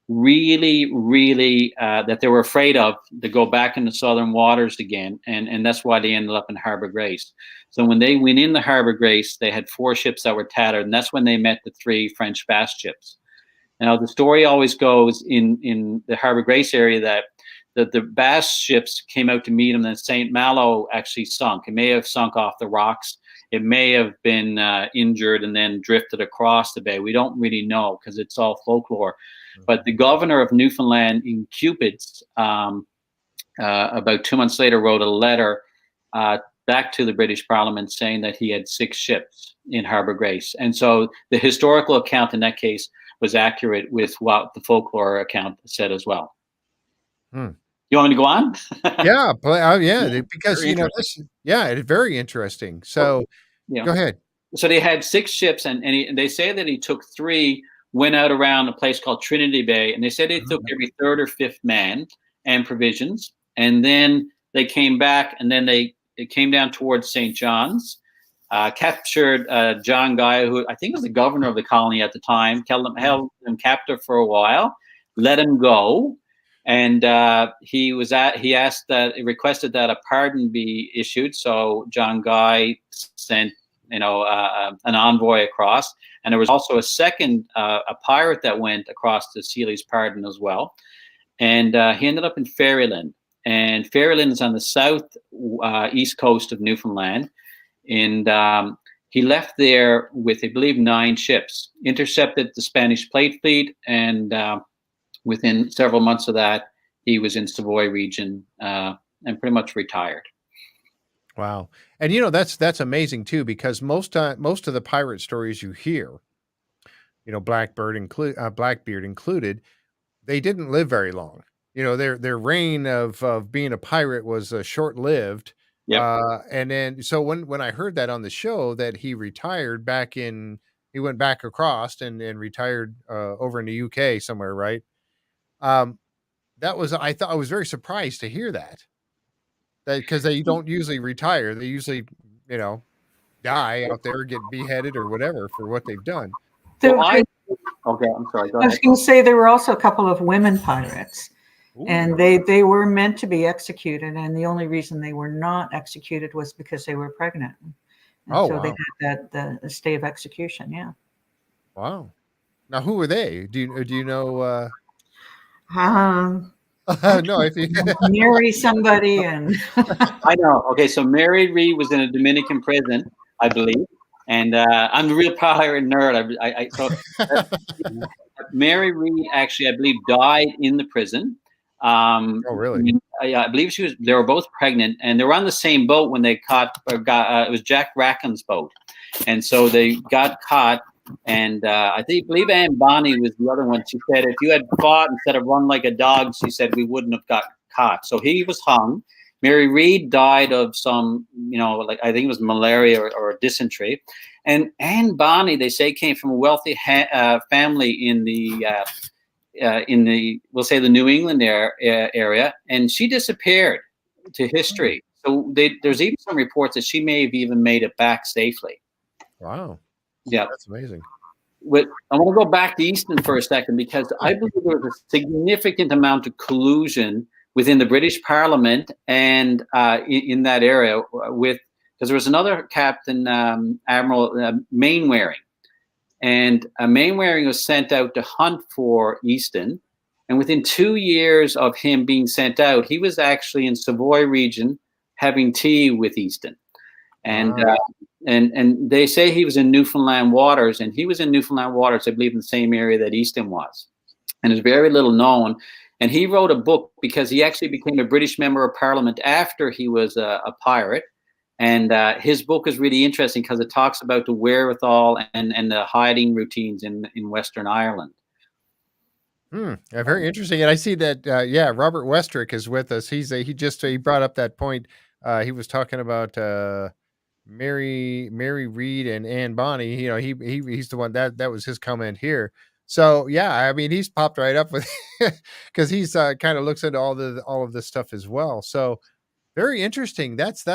really, really that they were afraid of, to go back into southern waters again, and that's why they ended up in Harbour Grace. So when they went into Harbour Grace, they had 4 ships that were tattered, and that's when they met the 3 French fast ships. Now the story always goes in the Harbour Grace area that the Bass ships came out to meet them, and St. Malo actually sunk. It may have sunk off the rocks. It may have been injured and then drifted across the bay. We don't really know because it's all folklore. But the governor of Newfoundland in Cupid's, about 2 months later, wrote a letter back to the British Parliament saying that he had 6 ships in Harbour Grace. And so the historical account in that case was accurate with what the folklore account said as well. You want me to go on? Yeah, because it's very interesting. So go ahead. So they had 6 ships, and they say that he took 3. Went out around a place called Trinity Bay, and they said they took every 3rd or 5th man and provisions, and then they came back, and then they came down towards St. John's, captured John Guy, who I think was the governor of the colony at the time, held him captive for a while, let him go, and he requested that a pardon be issued. So John Guy sent an envoy across. And there was also a second, a pirate that went across to Sealy's pardon as well. And he ended up in Ferryland. And Ferryland is on the south east coast of Newfoundland. And he left there with, I believe, 9 ships, intercepted the Spanish Plate Fleet. And within several months of that, he was in Savoy region and pretty much retired. Wow. And that's amazing too, because most of the pirate stories you hear, Blackbeard included, they didn't live very long. Their reign of being a pirate was short-lived. Yep. And then so when I heard that on the show that he retired back in he went back across and retired over in the UK somewhere, right? That was, I thought, I was very surprised to hear that because they don't usually retire. They usually, you know, die out there, get beheaded or whatever for what they've done. So okay, I'm sorry. Go I was ahead. going to say there were also a couple of women pirates, Ooh. and they were meant to be executed, and the only reason they were not executed was because they were pregnant. And so they had the stay of execution. Yeah. Wow. Now, who were they? Do you know? No, if you Marry somebody and I know. Okay, so Mary Reed was in a Dominican prison, I believe, and I'm a real pirate nerd. Mary Reed actually, I believe, died in the prison. Oh, really? I believe they were both pregnant, and they were on the same boat when they it was Jack Rackham's boat, and so they got caught. And I believe Anne Bonny was the other one. She said, if you had fought instead of run like a dog, she said, we wouldn't have got caught. So he was hung. Mary Reed died of some, like I think it was malaria or dysentery. And Anne Bonny, they say, came from a wealthy family in the we'll say the New England area, and she disappeared to history. So there's even some reports that she may have even made it back safely. Wow. Yeah, that's amazing. I want to go back to Easton for a second, because I believe there was a significant amount of collusion within the British Parliament and in that area because there was another captain, Admiral Mainwaring, and Mainwaring was sent out to hunt for Easton, and within 2 years of him being sent out, he was actually in Savoy region having tea with Easton. And and they say he was in Newfoundland waters, and he was in Newfoundland waters, I believe, in the same area that Easton was, and is very little known. And he wrote a book because he actually became a British member of Parliament after he was a pirate. And his book is really interesting because it talks about the wherewithal and the hiding routines in Western Ireland. Yeah, very interesting. And I see that, Robert Westrick is with us. He brought up that point. He was talking about Mary Reed and Anne Bonny. He's the one that was his comment here. So yeah, I mean, he's popped right up with because he's kind of looks into all of this stuff as well. So very interesting. That's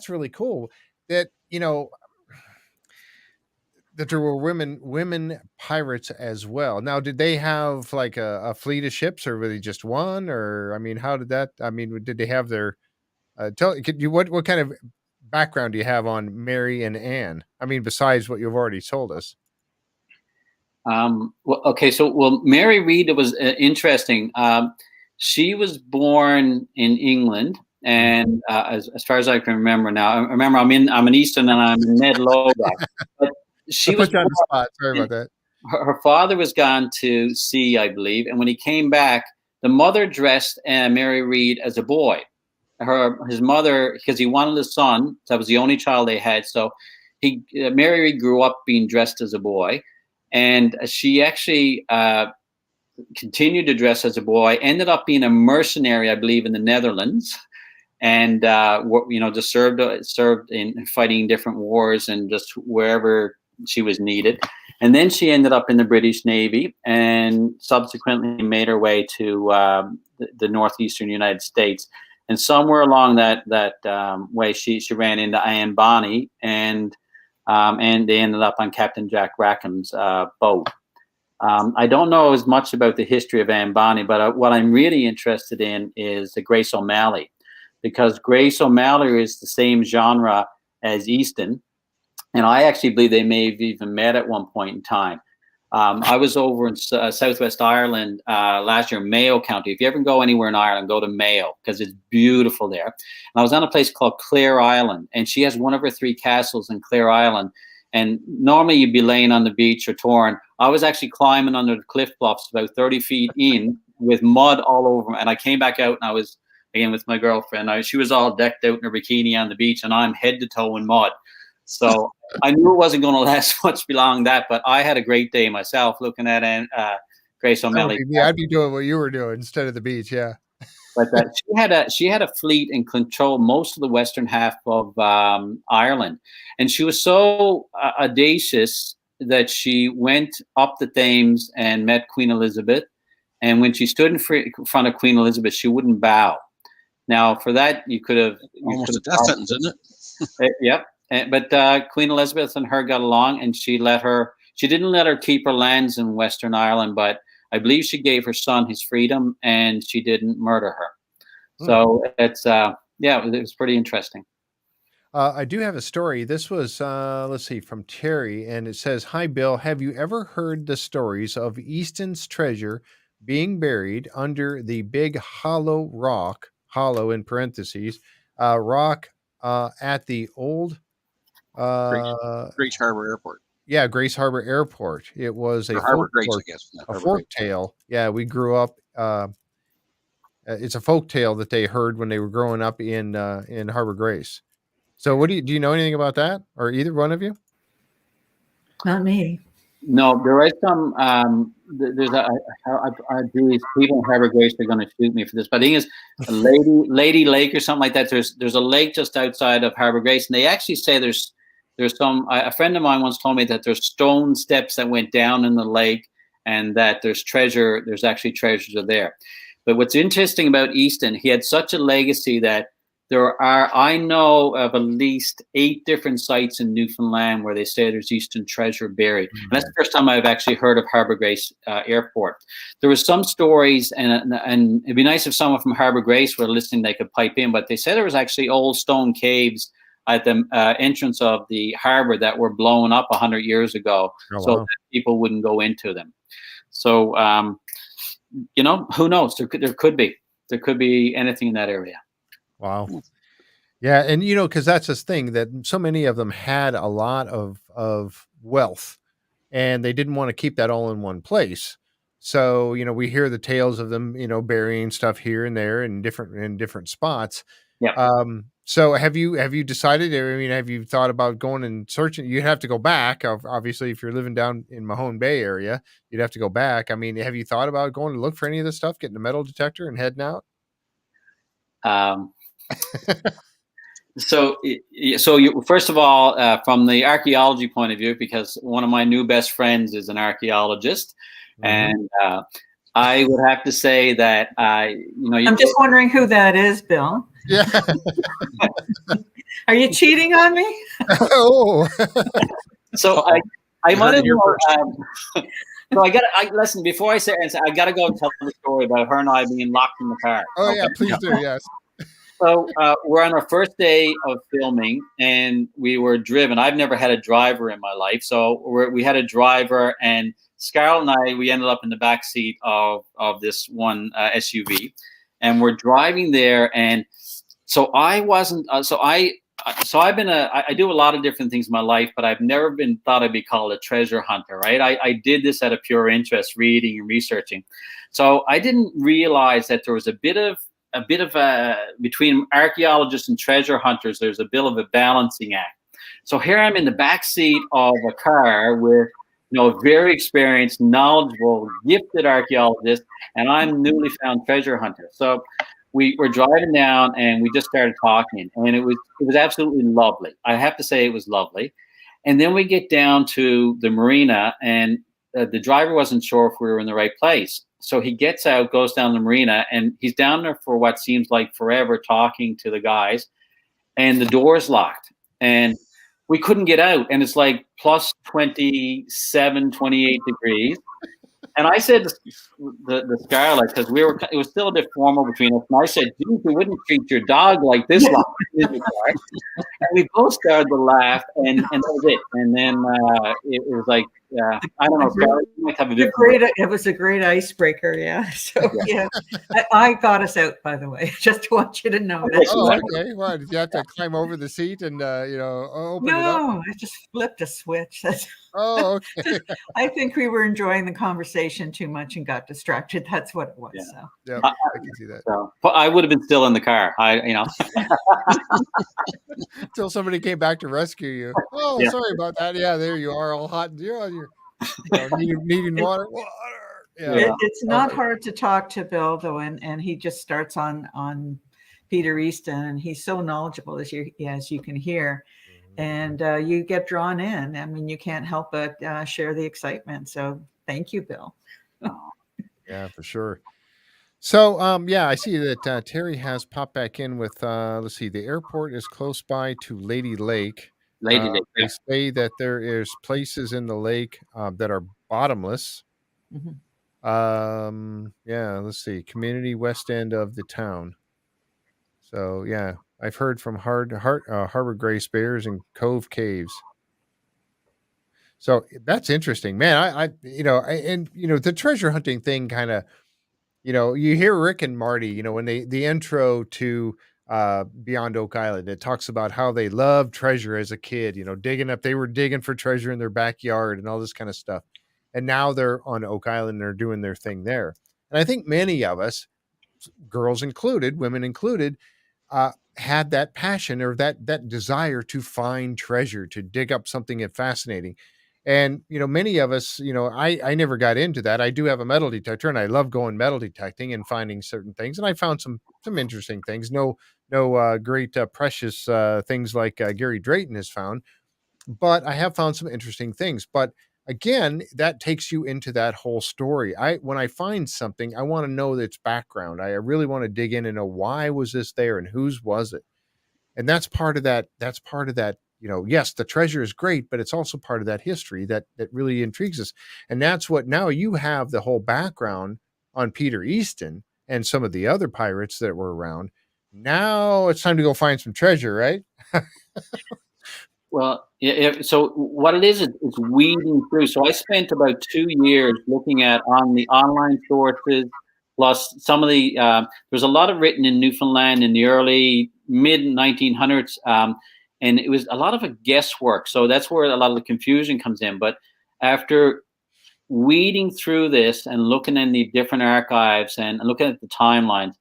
really cool. That that there were women pirates as well. Now, did they have like a fleet of ships, or were they just one? Or I mean, how did that? I mean, did they have their? What kind of background do you have on Mary and Anne? I mean, besides what you've already told us. Mary Reed was interesting. She was born in England, and as far as I can remember now, I'm an Easton and I'm in Ned Loback. But she was put you on the spot. Sorry about that. Her father was gone to sea, I believe, and when he came back, the mother dressed Mary Reed as a boy. His mother, because he wanted a son, that was the only child they had. So Mary Reed grew up being dressed as a boy, and she actually continued to dress as a boy. Ended up being a mercenary, I believe, in the Netherlands, and just served in fighting different wars and just wherever she was needed. And then she ended up in the British Navy, and subsequently made her way to the northeastern United States. And somewhere along that way, she ran into Anne Bonny, and they ended up on Captain Jack Rackham's boat. I don't know as much about the history of Anne Bonny, but what I'm really interested in is the Grace O'Malley, because Grace O'Malley is the same genre as Easton, and I actually believe they may have even met at one point in time. I was over in Southwest Ireland last year, Mayo County. If you ever go anywhere in Ireland, go to Mayo, because it's beautiful there. And I was on a place called Clare Island, and she has one of her 3 castles in Clare Island. And normally you'd be laying on the beach or touring. I was actually climbing under the cliff bluffs about 30 feet in with mud all over. And I came back out, and I was, again, with my girlfriend. She was all decked out in her bikini on the beach, and I'm head to toe in mud. So I knew it wasn't going to last much beyond that, but I had a great day myself looking at Grace O'Malley. Yeah, I'd be doing what you were doing instead of the beach. Yeah, but she had a fleet and controlled most of the western half of Ireland, and she was so audacious that she went up the Thames and met Queen Elizabeth. And when she stood in front of Queen Elizabeth, she wouldn't bow. Now, for that, you could have almost a death sentence, isn't it? Yep. But Queen Elizabeth and her got along, and she didn't let her keep her lands in Western Ireland, but I believe she gave her son his freedom, and she didn't murder her. So it's it was pretty interesting. I do have a story. This was, let's see, from Terry, and it says, "Hi, Bill. Have you ever heard the stories of Easton's treasure being buried under the big hollow rock, hollow in parentheses, rock at the old Grace Harbour Airport. Yeah, Grace Harbour Airport. It was a Harbor folk Grace, tale, I guess. a folk tale. Yeah, we grew up. It's a folk tale that they heard when they were growing up in Harbor Grace. So, what do you know anything about that, or either one of you? Not me. No, there is some. There's these people in Harbor Grace are going to shoot me for this, but I think it's Lady Lake or something like that. There's a lake just outside of Harbor Grace, and they actually say there's some. A friend of mine once told me that there's stone steps that went down in the lake, and that there's treasure. There's actually treasures are there. But what's interesting about Easton, he had such a legacy that I know of at least 8 different sites in Newfoundland where they say there's Easton treasure buried. And that's the first time I've actually heard of Harbor Grace Airport. There were some stories, and it'd be nice if someone from Harbor Grace were listening, they could pipe in, but they said there was actually old stone caves at the entrance of the harbor that were blown up 100 years ago, so that people wouldn't go into them. So, who knows? There could be anything in that area. Wow. Yeah, and because that's this thing that so many of them had a lot of wealth, and they didn't want to keep that all in one place. So, we hear the tales of them, burying stuff here and there in different spots. Yeah. So have you decided? I mean, have you thought about going and searching? You'd have to go back. Obviously, if you're living down in Mahone Bay area, you'd have to go back. I mean, have you thought about going to look for any of this stuff, getting a metal detector and heading out? So you, first of all, from the archaeology point of view, because one of my new best friends is an archaeologist, and I would have to say that I'm just wondering who that is, Bill. Yeah. Are you cheating on me? Oh. So I might have. So listen, before I say anything, I got to go and tell the story about her and I being locked in the car. Oh, okay? Yeah, please do. Yes. So we're on our first day of filming, and we were driven. I've never had a driver in my life, so we had a driver, and Scarlett and we ended up in the back seat of this one SUV, and we're driving there. And so I wasn't. I've been I do a lot of different things in my life, but I've never thought I'd be called a treasure hunter, right? I did this out of pure interest, reading and researching. So I didn't realize that there was a bit of between archaeologists and treasure hunters, there's a bit of a balancing act. So here I'm in the back seat of a car with a very experienced, knowledgeable, gifted archaeologist, and I'm newly found treasure hunter. So we were driving down, and we just started talking, and it was absolutely lovely. I have to say it was lovely. And then we get down to the marina, and the driver wasn't sure if we were in the right place. So he gets out, goes down the marina, and he's down there for what seems like forever talking to the guys, and the door's locked. And we couldn't get out, and it's like plus 27, 28 degrees. And I said the Scarlett, because it was still a bit formal between us. And I said, "Geez, you wouldn't treat your dog like this." And we both started to laugh, and that was it. And then it was like, I don't know, Scarlett, you might have a different. It was a great icebreaker, yeah. So yeah, I got us out, by the way. Just want you to know that. Oh, okay. Well, did you have to climb over the seat and open it up? No, I just flipped a switch. Oh, okay. I think we were enjoying the conversation too much and got distracted. That's what it was. Yeah. So. Yeah, I can see that. So, I would have been still in the car. Until somebody came back to rescue you. Oh, yeah. Sorry about that. Yeah, there you are, all hot. You're needing water. Yeah. It's not hard to talk to Bill, though, and he just starts on Peter Easton, and he's so knowledgeable, as you can hear. and you get drawn in. I mean, you can't help but share the excitement. So thank you, Bill. Yeah, for sure. So, yeah, I see that Terry has popped back in with, let's see, the airport is close by to Lady Lake. Lady Day. They say that there is places in the lake that are bottomless. Mhm. Yeah, let's see, community west end of the town. So, yeah, I've heard from Harbor Gray Bears and Cove Caves. So that's interesting, man. And the treasure hunting thing kind of, you hear Rick and Marty, when the intro to Beyond Oak Island, it talks about how they loved treasure as a kid, they were digging for treasure in their backyard and all this kind of stuff. And now they're on Oak Island and they're doing their thing there. And I think many of us, girls included, women included, had that passion or that desire to find treasure, to dig up something fascinating. And many of us, I never got into that. I do have a metal detector, and I love going metal detecting and finding certain things. And I found some interesting things. No great precious things like Gary Drayton has found, but I have found some interesting things. But again, that takes you into that whole story. When I find something, I want to know its background. I really want to dig in and know, why was this there and whose was it? And that's part of that. That's part of that. Yes, the treasure is great, but it's also part of that history that really intrigues us. And that's what, now you have the whole background on Peter Easton and some of the other pirates that were around. Now it's time to go find some treasure, right? Well, yeah, so what it is, it's weeding through. So I spent about 2 years looking at on the online sources, plus some of the there's a lot of written in Newfoundland in the early mid 1900s, and it was a lot of a guesswork. So that's where a lot of the confusion comes in. But after weeding through this and looking in the different archives and looking at the timelines,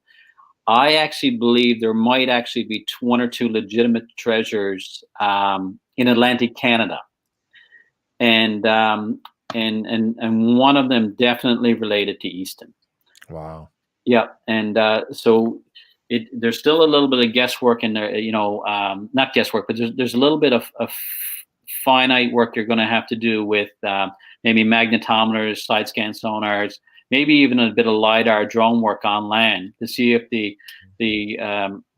I actually believe there might actually be one or two legitimate treasures in Atlantic Canada, and one of them definitely related to Easton. Wow. Yeah, and so there's still a little bit of guesswork in there. Not guesswork, but there's a little bit of finite work you're going to have to do with maybe magnetometers, side scan sonars, maybe even a bit of LiDAR drone work on land to see if the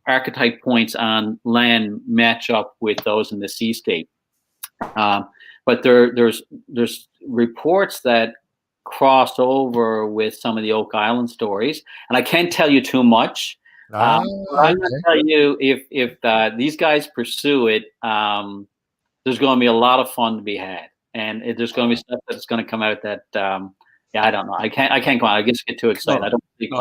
archetype points on land match up with those in the sea state. But there's reports that cross over with some of the Oak Island stories, and I can't tell you too much. I'm going to tell you, if these guys pursue it, there's going to be a lot of fun to be had, and there's going to be stuff that's going to come out that I don't know. I can't go on. I just get too excited. I don't think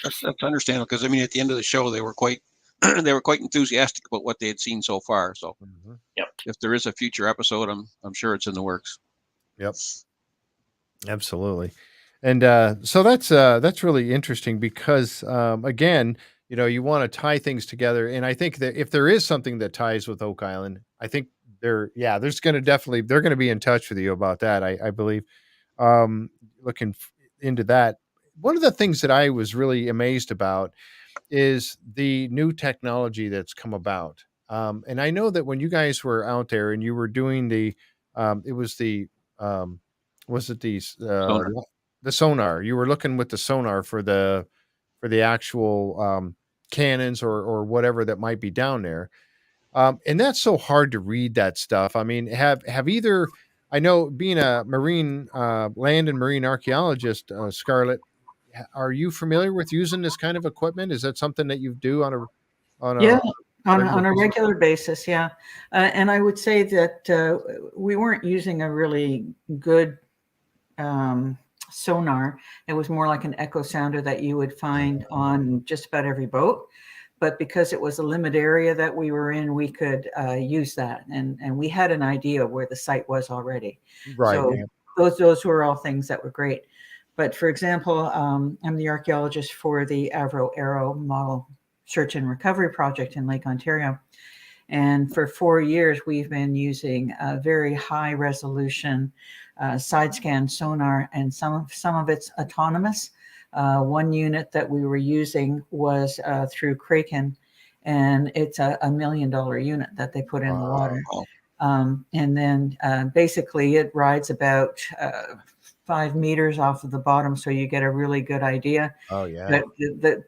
that's understandable, because I mean, at the end of the show, they were quite enthusiastic about what they had seen so far. So, Yep. If there is a future episode, I'm sure it's in the works. Yep. Absolutely. And so that's really interesting because again, you want to tie things together, and I think that if there is something that ties with Oak Island, I think they're going to be in touch with you about that. I believe. Looking into that, one of the things that I was really amazed about is the new technology that's come about. And I know that when you guys were out there and you were doing the sonar, you were looking with the sonar for the actual cannons or whatever that might be down there. And that's so hard to read that stuff. I mean, have either, I know, being a marine land and marine archaeologist, Scarlett, are you familiar with using this kind of equipment? Is that something that you do on a regular basis? Yeah. And I would say that we weren't using a really good sonar. It was more like an echo sounder that you would find on just about every boat. But because it was a limited area that we were in, we could use that. And we had an idea of where the site was already. Right. So those were all things that were great. But for example, I'm the archaeologist for the Avro Arrow Model Search and Recovery Project in Lake Ontario. And for 4 years, we've been using a very high resolution side scan sonar, and some of it's autonomous. One unit that we were using was through Kraken, and it's a $1 million unit that they put in the water. And then basically it rides about 5 meters off of the bottom, so you get a really good idea. Oh yeah. But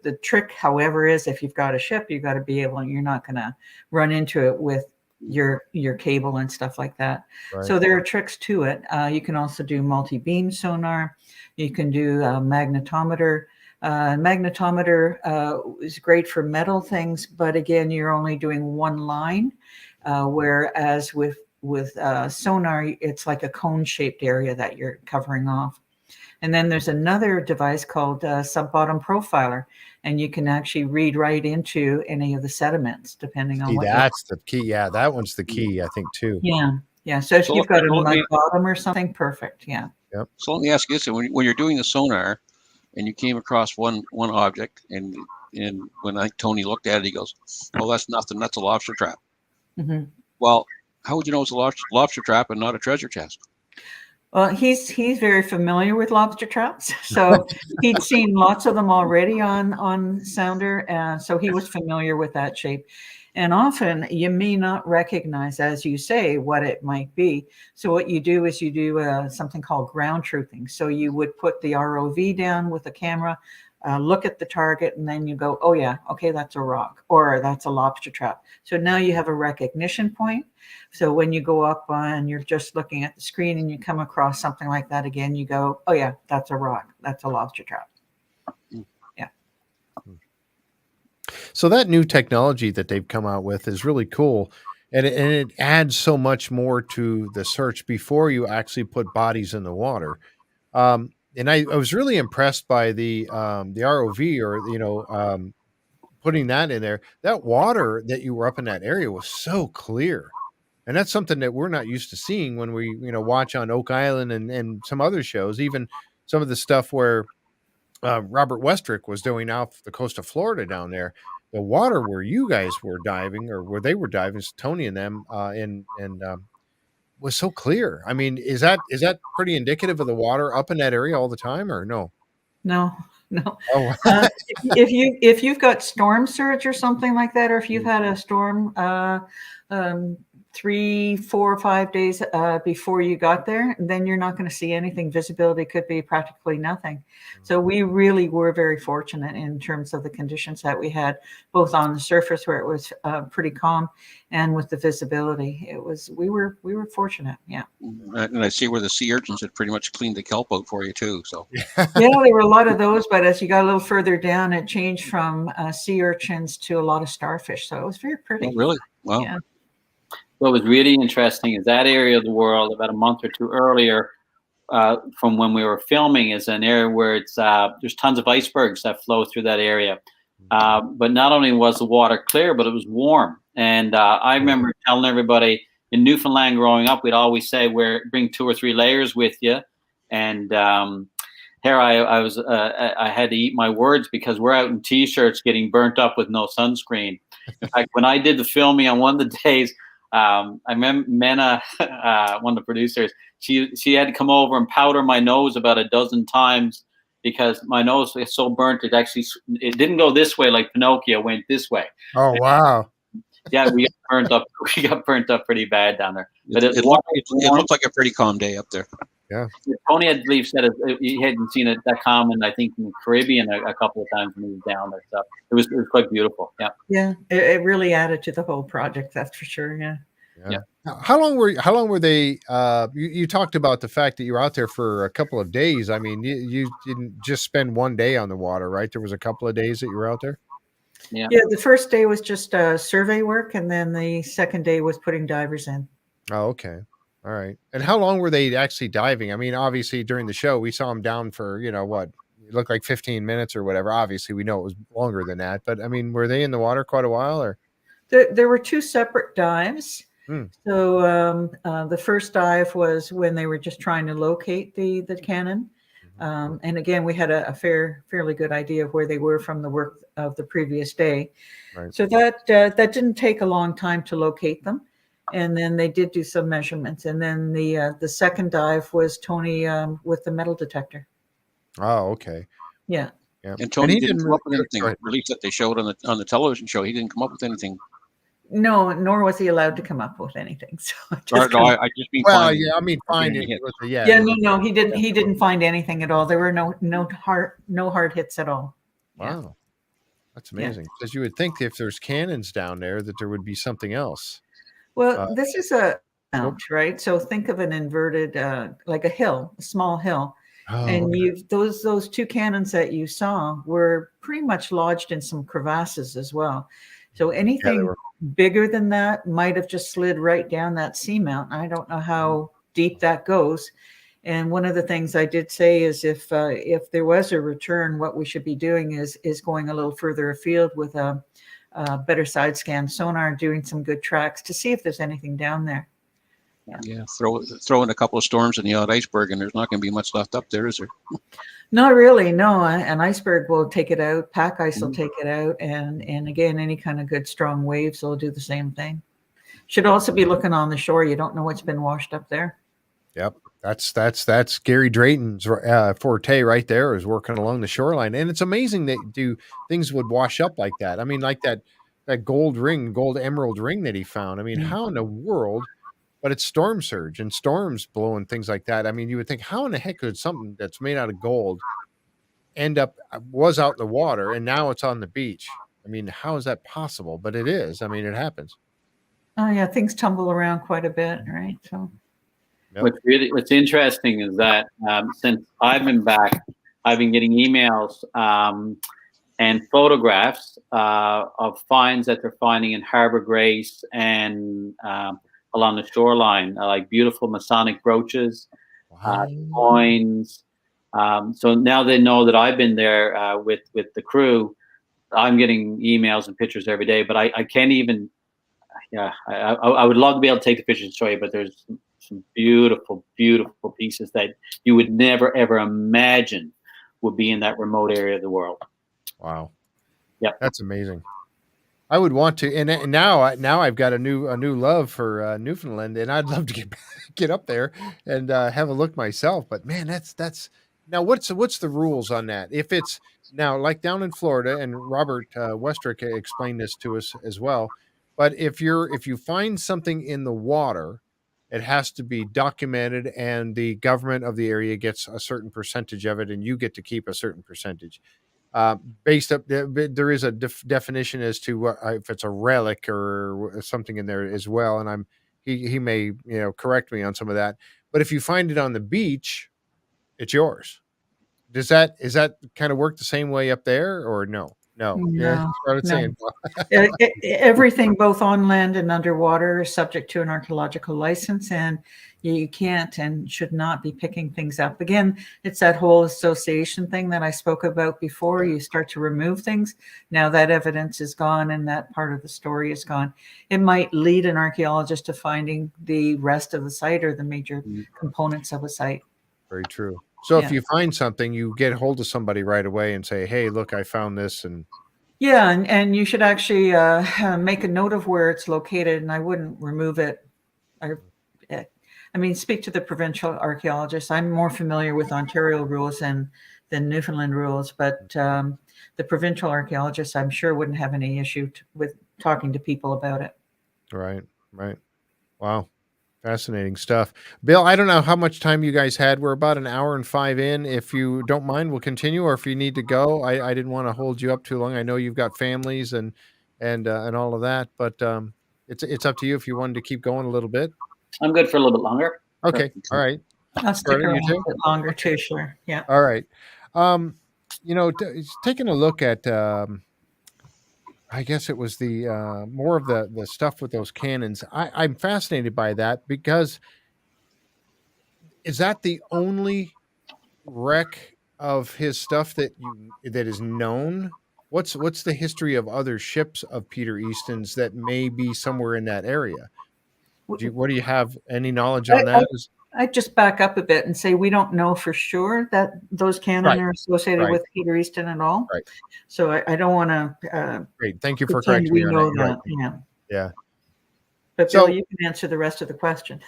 the trick, however, is if you've got a ship, you've got to be able, you're not going to run into it with your cable and stuff like that. Right. So there are tricks to it. You can also do multi-beam sonar. You can do magnetometer. Magnetometer is great for metal things, but again, you're only doing one line, whereas with sonar, it's like a cone-shaped area that you're covering off. And then there's another device called sub-bottom profiler, and you can actually read right into any of the sediments, depending on what. That's the key. Yeah, that one's the key, I think, too. Yeah. So if you've got a mud bottom or something, perfect. Yeah. Yep. So let me ask you this: when you're doing the sonar, and you came across one object, and when Tony looked at it, he goes, "Oh, that's nothing. That's a lobster trap." Mm-hmm. Well, how would you know it's a lobster trap and not a treasure chest? Well, he's very familiar with lobster traps, so he'd seen lots of them already on Sounder, so he was familiar with that shape. And often you may not recognize, as you say, what it might be. So what you do is you do something called ground truthing. So you would put the ROV down with a camera, look at the target, and then you go, oh yeah, okay, that's a rock, or that's a lobster trap. So now you have a recognition point. So when you go up and you're just looking at the screen and you come across something like that again, you go, oh yeah, that's a rock, that's a lobster trap. Yeah. So that new technology that they've come out with is really cool. And it adds so much more to the search before you actually put bodies in the water. And I was really impressed by the ROV, or putting that in there. That water that you were up in that area was so clear, and that's something that we're not used to seeing when we watch on Oak Island and some other shows. Even some of the stuff where Robert Westrick was doing off the coast of Florida down there. The water where you guys were diving, or where they were diving, Tony and them, was so clear. I mean, is that pretty indicative of the water up in that area all the time, or no? No. Oh, if you've got storm surge or something like that, or if you've had a storm 3, 4, 5 days before you got there, then you're not going to see anything. Visibility could be practically nothing. So we really were very fortunate in terms of the conditions that we had, both on the surface where it was pretty calm, and with the visibility. We were fortunate. Yeah. And I see where the sea urchins had pretty much cleaned the kelp out for you too. So yeah, there were a lot of those, but as you got a little further down, it changed from sea urchins to a lot of starfish. So it was very pretty. Oh, really? Wow. Yeah. What was really interesting is that area of the world about a month or two earlier from when we were filming is an area where it's there's tons of icebergs that flow through that area. But not only was the water clear, but it was warm. And I remember telling everybody in Newfoundland growing up, we'd always say, bring 2 or 3 layers with you. And here I had to eat my words, because we're out in T-shirts getting burnt up with no sunscreen. In fact, when I did the filming on one of the days, I remember Mena, one of the producers, she had to come over and powder my nose about a dozen times, because my nose was so burnt it didn't go this way like Pinocchio, went this way. Oh wow. Yeah, we got burnt up. We got burnt up pretty bad down there. But it looked like a pretty calm day up there. Yeah. Tony, I believe, said he hadn't seen it that common, I think, in the Caribbean a couple of times when he was down there. So it was quite beautiful. Yeah. Yeah. It really added to the whole project. That's for sure. Yeah. How long were they? You talked about the fact that you were out there for a couple of days. I mean, you didn't just spend one day on the water, right? There was a couple of days that you were out there. Yeah. The first day was just survey work, and then the second day was putting divers in. Oh, okay. All right. And how long were they actually diving? I mean, obviously during the show, we saw them down for, what, it looked like 15 minutes or whatever. Obviously, we know it was longer than that. But, I mean, were they in the water quite a while? Or There were 2 separate dives. So the first dive was when they were just trying to locate the cannon. And again, we had a fairly good idea of where they were from the work of the previous day. Right. So that didn't take a long time to locate them. And then they did do some measurements. And then the second dive was Tony with the metal detector. Oh, okay. Yeah. Yeah. And Tony he didn't come up with go anything, ahead. at least that they showed on the television show. He didn't come up with anything. No, nor was he allowed to come up with anything. So I Or, just no, couldn't- I just mean Well, finding. yeah, I mean, find getting it. hit. yeah, no, he didn't. He didn't find anything at all. There were no hard hits at all. Yeah. Wow, that's amazing. Because you would think if there's cannons down there that there would be something else. Well, this is a mount, right? So think of an inverted, like a hill, a small hill, and those two cannons that you saw were pretty much lodged in some crevasses as well. So anything bigger than that might have just slid right down that seamount. I don't know how deep that goes. And one of the things I did say is if there was a return, what we should be doing is going a little further afield with a better side scan sonar, doing some good tracks to see if there's anything down there. Yeah, throw in a couple of storms and the odd iceberg, and there's not going to be much left up there, is there? Not really, no. An iceberg will take it out. Pack ice will take it out, and again, any kind of good strong waves will do the same thing. Should also be looking on the shore. You don't know what's been washed up there. Yep, that's Gary Drayton's forte right there, is working along the shoreline, and it's amazing that things would wash up like that. I mean, like that gold emerald ring that he found. I mean, how in the world? But it's storm surge and storms blowing things like that. I mean, you would think, how in the heck could something that's made out of gold was out in the water and now it's on the beach? I mean, how is that possible? But it is. I mean, it happens. Oh yeah, things tumble around quite a bit, right? So what's interesting is that since I've been back, I've been getting emails and photographs of finds that they're finding in Harbor Grace and along the shoreline, like beautiful Masonic brooches, coins. So now they know that I've been there with the crew. I'm getting emails and pictures every day, but I can't even. Yeah, I would love to be able to take the pictures and show you, but there's some beautiful, beautiful pieces that you would never ever imagine would be in that remote area of the world. Wow. Yep, that's amazing. I would want to, and now I've got a new love for Newfoundland, and I'd love to get up there and have a look myself. But man, that's now what's the rules on that? If it's now like down in Florida, and Robert Westrick explained this to us as well. But if you find something in the water, it has to be documented, and the government of the area gets a certain percentage of it, and you get to keep a certain percentage. Based up, there is a definition as to if it's a relic or something in there as well. And he may correct me on some of that. But if you find it on the beach, it's yours. Is that kind of work the same way up there, or no? Yeah, saying. Everything, both on land and underwater, is subject to an archaeological license, and you can't and should not be picking things up. Again, it's that whole association thing that I spoke about before. You start to remove things. Now that evidence is gone and that part of the story is gone. It might lead an archaeologist to finding the rest of the site or the major components of a site. Very true. So if you find something, you get hold of somebody right away and say, hey, look, I found this. And and you should actually make a note of where it's located, and I wouldn't remove it. I mean, speak to the provincial archaeologist. I'm more familiar with Ontario rules than Newfoundland rules, but the provincial archaeologist, I'm sure, wouldn't have any issue with talking to people about it. Right. Wow. Fascinating stuff. Bill, I don't know how much time you guys had. We're about an hour and 5 in. If you don't mind, we'll continue, or if you need to go, I didn't want to hold you up too long. I know you've got families and all of that, but it's up to you if you wanted to keep going a little bit. I'm good for a little bit longer. Okay. All right. I'll stick around a bit longer too, sure. Yeah. All right. Taking a look at, I guess it was the more of the stuff with those cannons. I'm fascinated by that, because is that the only wreck of his stuff that is known? What's the history of other ships of Peter Easton's that may be somewhere in that area? What do you have any knowledge on that? I'd just back up a bit and say we don't know for sure that those cannons are associated with Peter Easton at all. Right. So I don't want to. Great. Thank you for correcting me on that. Right. Yeah. But Bill, you can answer the rest of the question.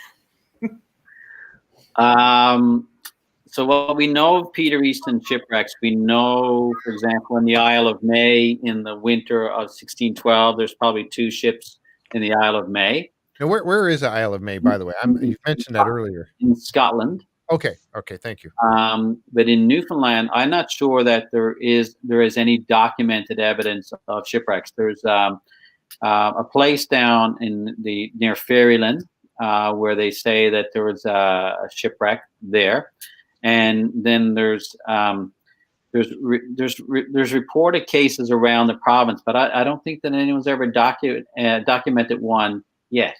So what we know of Peter Easton shipwrecks, we know, for example, in the Isle of May in the winter of 1612, there's probably 2 ships in the Isle of May. Now, where is the Isle of May, by the way? You mentioned that earlier. In Scotland. Okay, thank you. But in Newfoundland, I'm not sure that there is any documented evidence of shipwrecks. There's a place down near Ferryland where they say that there was a shipwreck there, and then there's reported cases around the province, but I don't think that anyone's ever documented one yet.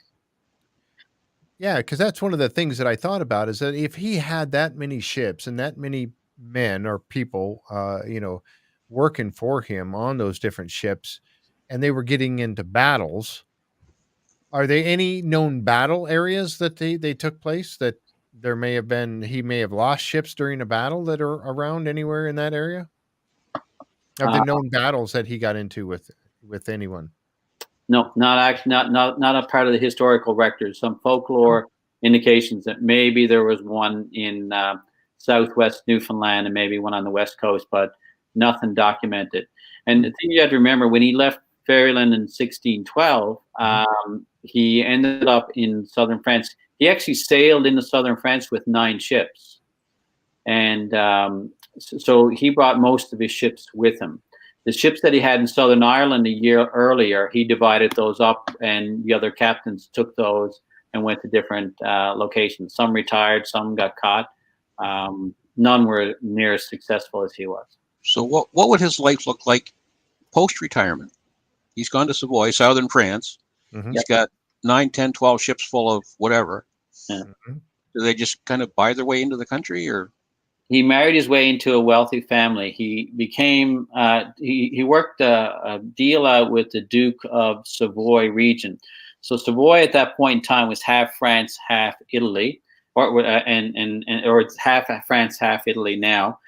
Yeah, because that's one of the things that I thought about, is that if he had that many ships and that many men or people, working for him on those different ships, and they were getting into battles, are there any known battle areas that they took place that he may have lost ships during a battle that are around anywhere in that area? Have there known battles that he got into with anyone? No, not a part of the historical records. Some folklore indications that maybe there was one in southwest Newfoundland and maybe one on the west coast, but nothing documented. And the thing you have to remember, when he left Ferryland in 1612, he ended up in southern France. He actually sailed into southern France with 9 ships. And so he brought most of his ships with him. The ships that he had in Southern Ireland a year earlier, he divided those up, and the other captains took those and went to different locations. Some retired, some got caught. None were near as successful as he was. So what would his life look like post-retirement? He's gone to Savoy, southern France. Mm-hmm. He's got 9, 10, 12 ships full of whatever. Yeah. Do they just kind of buy their way into the country, or? He married his way into a wealthy family. He became he worked a deal out with the Duke of Savoy region. So Savoy at that point in time was half France, half Italy, or it's half France, half Italy now.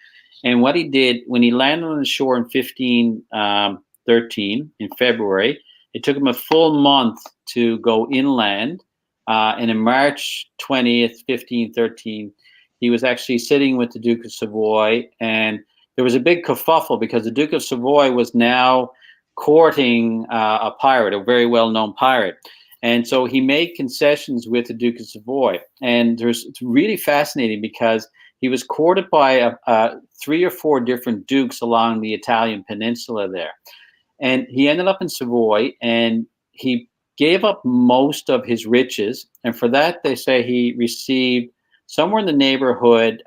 And what he did when he landed on the shore in 1513 in February, it took him a full month to go inland. And in March 20th, 1513. He was actually sitting with the Duke of Savoy, and there was a big kerfuffle because the Duke of Savoy was now courting a pirate, a very well-known pirate. And so he made concessions with the Duke of Savoy. And it's really fascinating because he was courted by 3 or 4 different dukes along the Italian peninsula there. And he ended up in Savoy, and he gave up most of his riches. And for that, they say he received somewhere in the neighborhood,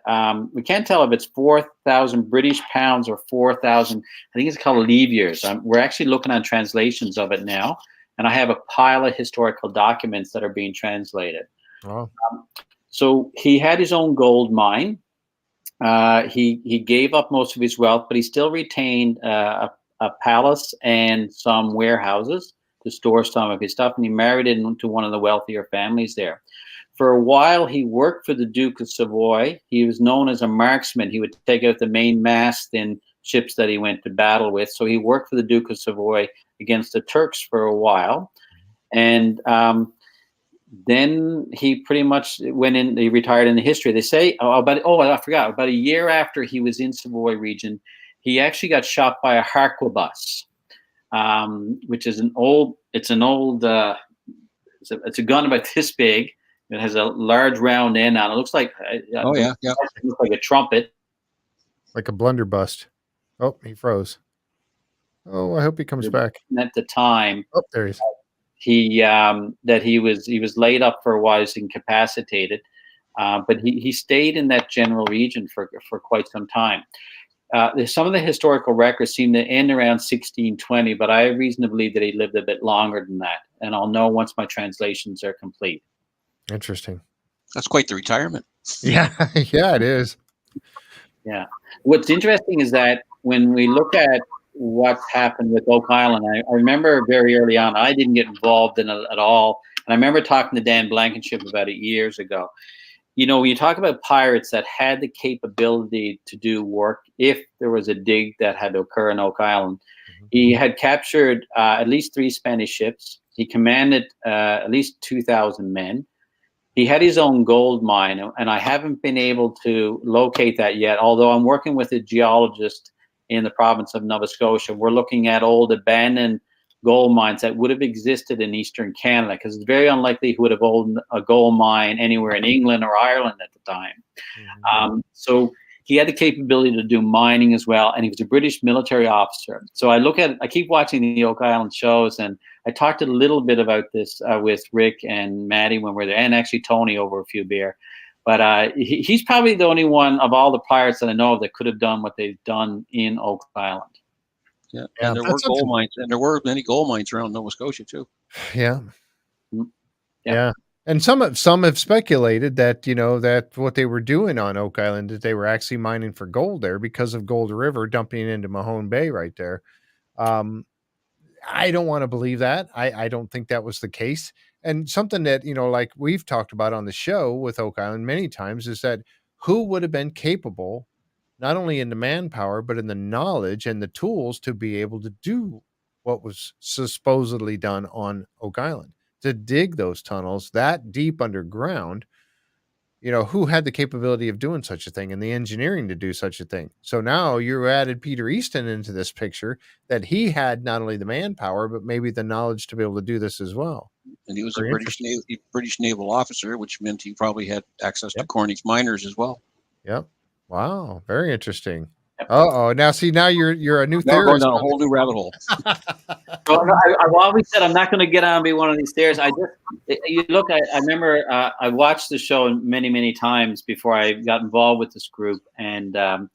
we can't tell if it's 4,000 British pounds or 4,000, I think it's called livres. We're actually looking at translations of it now, and I have a pile of historical documents that are being translated. Oh. So he had his own gold mine. He gave up most of his wealth, but he still retained a palace and some warehouses to store some of his stuff, and he married into one of the wealthier families there. For a while, he worked for the Duke of Savoy. He was known as a marksman. He would take out the main mast in ships that he went to battle with. So he worked for the Duke of Savoy against the Turks for a while. And then he pretty much went in, he retired in the history. They say, I forgot, about a year after he was in Savoy region, he actually got shot by a harquebus, which is it's a gun about this big. It has a large round end on it. It looks like it looks like a trumpet, like a blunderbuss. Oh, he froze. Oh, I hope he comes back. At the time, oh, there he is. He was laid up for a while. He was incapacitated, but he stayed in that general region for quite some time. Some of the historical records seem to end around 1620, but I have reason to believe that he lived a bit longer than that, and I'll know once my translations are complete. Interesting. That's quite the retirement. Yeah, yeah, it is. Yeah. What's interesting is that when we look at what's happened with Oak Island, I remember very early on, I didn't get involved in it at all. And I remember talking to Dan Blankenship about 8 years ago. You know, when you talk about pirates that had the capability to do work, if there was a dig that had to occur in Oak Island, he had captured at least 3 Spanish ships. He commanded at least 2,000 men. he had his own gold mine, and I haven't been able to locate that yet. Although I'm working with a geologist in the province of Nova Scotia, we're looking at old abandoned gold mines that would have existed in Eastern Canada, because it's very unlikely he would have owned a gold mine anywhere in England or Ireland at the time. So he had the capability to do mining as well, and he was a British military officer. So I keep watching the Oak Island shows, and I talked a little bit about this with Rick and Maddie when we were there, and actually Tony over a few beer. But he's probably the only one of all the pirates that I know of that could have done what they've done in Oak Island. Yeah, and there were gold mines, and there were many gold mines around Nova Scotia too. Yeah. And some have speculated that, that what they were doing on Oak Island, that they were actually mining for gold there because of Gold River dumping into Mahone Bay right there. I don't want to believe that. I don't think that was the case. And something that, like we've talked about on the show with Oak Island many times, is that who would have been capable, not only in the manpower, but in the knowledge and the tools to be able to do what was supposedly done on Oak Island, to dig those tunnels that deep underground. Who had the capability of doing such a thing and the engineering to do such a thing? So now you added Peter Easton into this picture, that he had not only the manpower, but maybe the knowledge to be able to do this as well. And he was a British naval officer, which meant he probably had access to Cornish miners as well. Yep. Wow. Very interesting. Uh-oh. Now you're a new theorist. Going down a whole new rabbit hole. I've always said I'm not going to get on and be one of these stairs. I remember I watched the show many, many times before I got involved with this group, and I've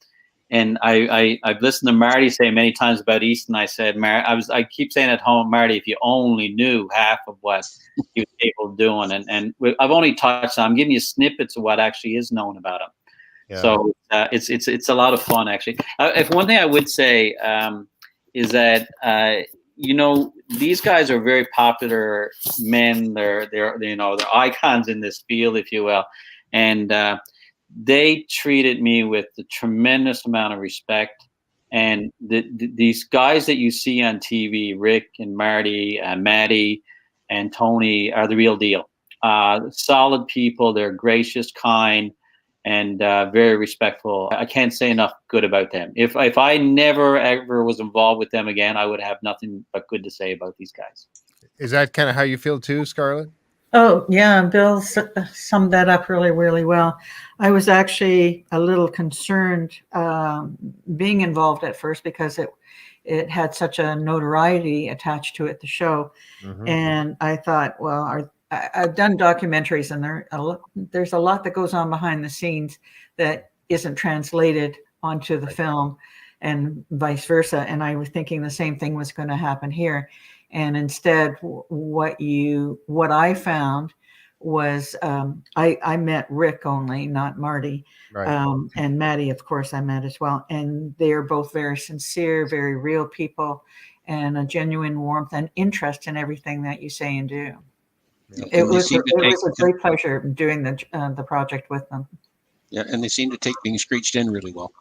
listened to Marty say many times about Easton. I said, I keep saying at home, Marty, if you only knew half of what he was capable of doing, and I've only touched on. I'm giving you snippets of what actually is known about him. Yeah. So it's a lot of fun, actually. If one thing I would say is that these guys are very popular men. They're icons in this field, if you will, and they treated me with a tremendous amount of respect. And these guys that you see on TV, Rick and Marty, Maddie, and Tony, are the real deal. Solid people. They're gracious, kind, and very respectful. I can't say enough good about them. If I never ever was involved with them again, I would have nothing but good to say about these guys. Is that kind of how you feel too, Scarlett? Oh, yeah. Bill summed that up really, really well. I was actually a little concerned being involved at first, because it had such a notoriety attached to it, the show. Mm-hmm. And I thought, well, I've done documentaries, and there's a lot that goes on behind the scenes that isn't translated onto the film, and vice versa. And I was thinking the same thing was going to happen here. And instead, what I found was I met Rick only, not Marty. Right. And Maddie, of course, I met as well. And they are both very sincere, very real people, and a genuine warmth and interest in everything that you say and do. Yeah. It was a great pleasure doing the project with them. Yeah, and they seem to take being screeched in really well.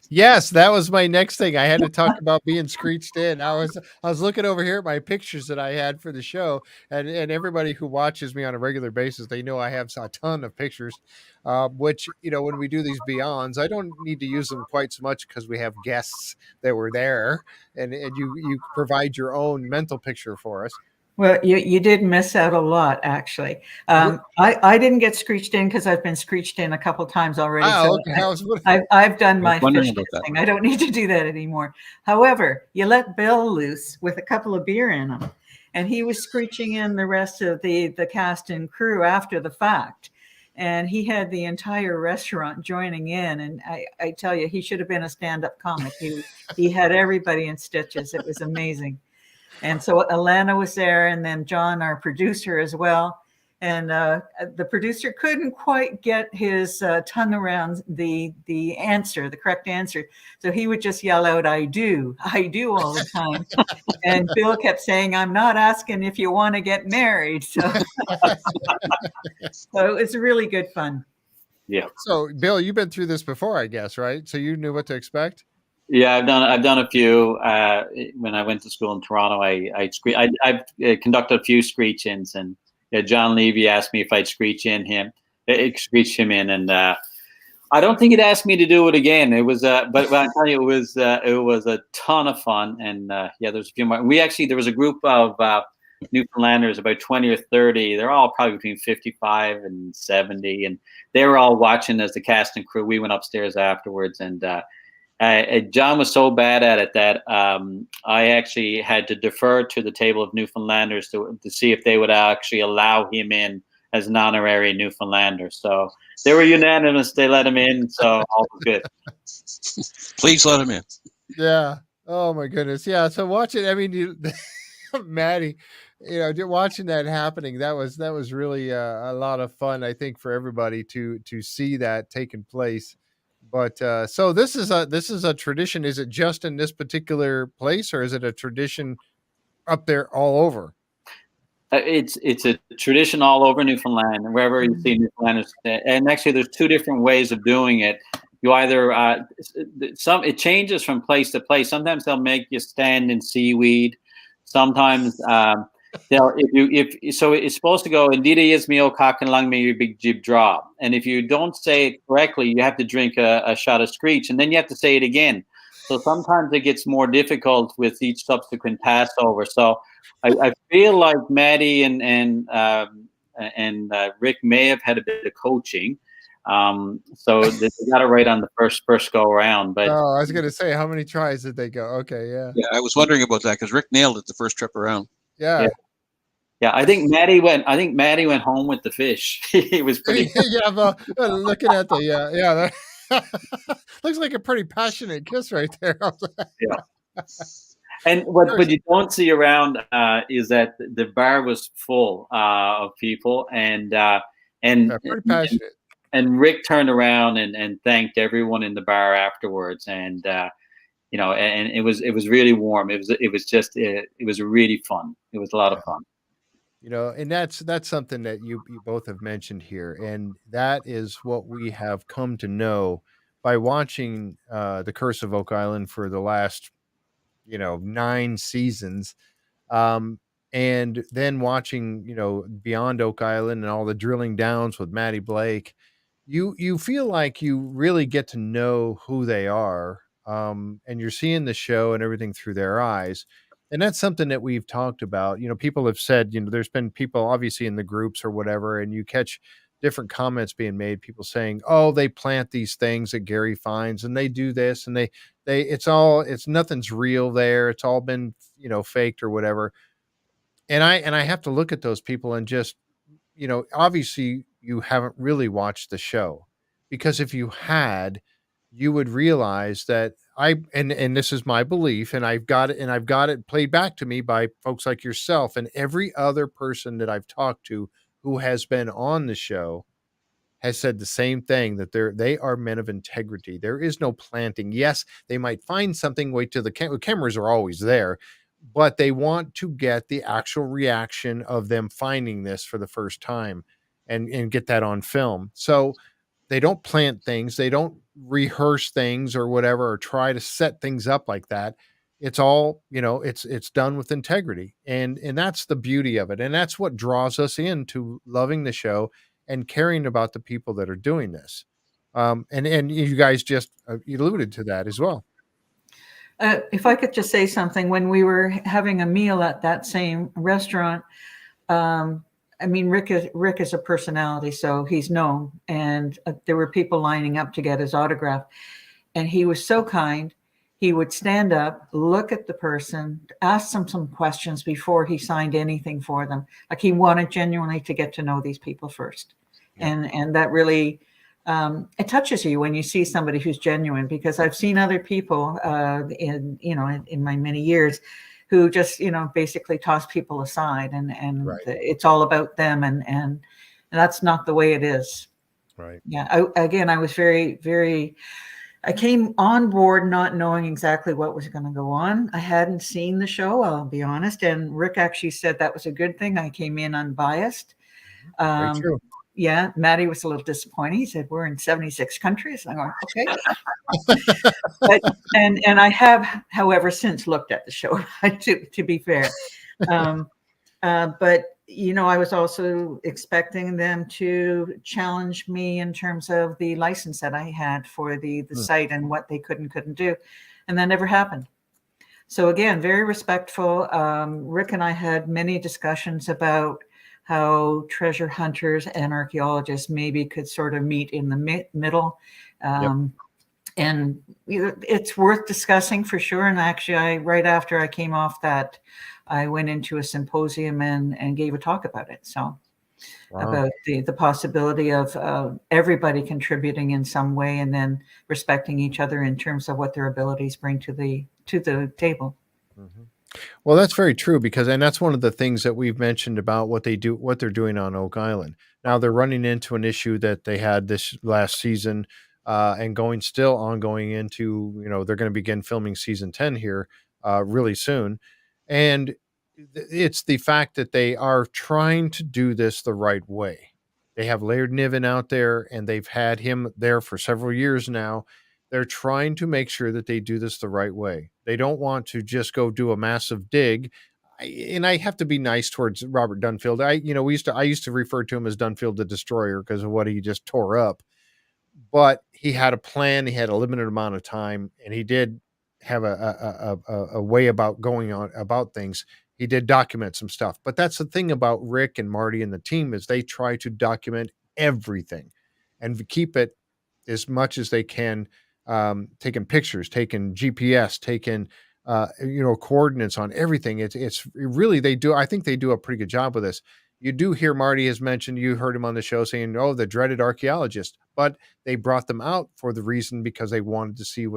Yes, that was my next thing. I had to talk about being screeched in. I was looking over here at my pictures that I had for the show, and everybody who watches me on a regular basis, they know I have a ton of pictures, which, when we do these Beyonds, I don't need to use them quite so much because we have guests that were there, and you provide your own mental picture for us. Well, you did miss out a lot, actually. I didn't get screeched in because I've been screeched in a couple times already. Oh, so okay. I've done my fish thing. I don't need to do that anymore. However, you let Bill loose with a couple of beer in him, and he was screeching in the rest of the cast and crew after the fact. And he had the entire restaurant joining in. And I tell you, he should have been a stand-up comic. He had everybody in stitches. It was amazing. And so Alana was there, and then John, our producer, as well. And the producer couldn't quite get his tongue around the correct answer. So he would just yell out, I do all the time. And Bill kept saying, I'm not asking if you want to get married. So it was really good fun. Yeah. So Bill, you've been through this before, I guess, right? So you knew what to expect? Yeah, I've done a few. When I went to school in Toronto, I've conducted a few screech-ins, and John Levy asked me if I'd screech him in, and I don't think he'd ask me to do it again. It was, but I tell you, it was a ton of fun, and there's a few more. There was a group of Newfoundlanders, about 20 or 30. They're all probably between 55 and 70, and they were all watching as the cast and crew. We went upstairs afterwards, and John was so bad at it that I actually had to defer to the table of Newfoundlanders to see if they would actually allow him in as an honorary Newfoundlander. So they were unanimous. They let him in, so all was good. Please let him in. Yeah. Oh my goodness. Yeah. So watching, I mean, Maddie, watching that happening, that was really a lot of fun, I think, for everybody to see that taking place. But so this is a tradition. Is it just in this particular place, or is it a tradition up there all over? It's a tradition all over Newfoundland, and wherever you see Newfoundlanders. And actually, there's two different ways of doing it. You either it changes from place to place. Sometimes they'll make you stand in seaweed. Sometimes so it's supposed to go Indida is me o kakanlang me big jib drop. And if you don't say it correctly, you have to drink a shot of screech, and then you have to say it again. So sometimes it gets more difficult with each subsequent Passover. So I feel like Maddie and Rick may have had a bit of coaching. So they got it right on the first go around. But I was going to say, how many tries did they go? Okay, yeah. Yeah, I was wondering about that because Rick nailed it the first trip around. Yeah. Yeah, I think Maddie went home with the fish. He was pretty. Yeah, but looking at the that looks like a pretty passionate kiss right there. Yeah. And what you don't see around is that the bar was full of people, and pretty passionate. And Rick turned around and thanked everyone in the bar afterwards, and and it was really warm. It was really fun. It was a lot of fun. And that's something that you both have mentioned here, and that is what we have come to know by watching The Curse of Oak Island for the last 9 seasons, and then watching Beyond Oak Island and all the drilling downs with Maddie Blake. You feel like you really get to know who they are, and you're seeing the show and everything through their eyes. And that's something that we've talked about. People have said, there's been people obviously in the groups or whatever, and you catch different comments being made, people saying, oh, they plant these things that Gary finds and they do this and it's nothing's real there. It's all been, faked or whatever. And I have to look at those people and just, obviously you haven't really watched the show, because if you had, you would realize that and this is my belief, and I've got it played back to me by folks like yourself and every other person that I've talked to who has been on the show has said the same thing, that they are men of integrity. There is no planting. Yes, they might find something, wait till the cameras are always there, but they want to get the actual reaction of them finding this for the first time and get that on film. So they don't plant things. They don't rehearse things or whatever, or try to set things up like that. It's all, it's done with integrity. And that's the beauty of it. And that's what draws us into loving the show and caring about the people that are doing this. And you guys just alluded to that as well. If I could just say something, when we were having a meal at that same restaurant, Rick is a personality, so he's known, and there were people lining up to get his autograph, and he was so kind. He would stand up, look at the person, ask them some questions before he signed anything for them. Like, he wanted genuinely to get to know these people first. Yeah. And that really, it touches you when you see somebody who's genuine, because I've seen other people in my many years who just, basically toss people aside and right. It's all about them. And that's not the way it is. Right. Yeah. I was very, very, I came on board not knowing exactly what was going to go on. I hadn't seen the show, I'll be honest. And Rick actually said that was a good thing. I came in unbiased. Very true. Yeah, Maddie was a little disappointed. He said, we're in 76 countries. And I'm going, okay. and I have, however, since looked at the show, to be fair. But I was also expecting them to challenge me in terms of the license that I had for the site and what they could and couldn't do. And that never happened. So again, very respectful. Rick and I had many discussions about how treasure hunters and archaeologists maybe could sort of meet in the middle. And it's worth discussing for sure. And actually, right after I came off that, I went into a symposium and gave a talk about it. So about the possibility of everybody contributing in some way and then respecting each other in terms of what their abilities bring to the table. Mm-hmm. Well, that's very true and that's one of the things that we've mentioned about what they're doing on Oak Island. Now they're running into an issue that they had this last season, and ongoing into, they're going to begin filming season 10 here really soon. And it's the fact that they are trying to do this the right way. They have Laird Niven out there, and they've had him there for several years now. They're trying to make sure that they do this the right way. They don't want to just go do a massive dig. And I have to be nice towards Robert Dunfield. I used to refer to him as Dunfield the Destroyer because of what he just tore up. But he had a plan. He had a limited amount of time, and he did have a way about going on about things. He did document some stuff. But that's the thing about Rick and Marty and the team is they try to document everything and keep it as much as they can, taking pictures, taking GPS, taking coordinates on everything. It's really they do. I think they do a pretty good job with this. You do hear Marty has mentioned, you heard him on the show saying, "Oh, the dreaded archaeologist," but they brought them out for the reason because they wanted to see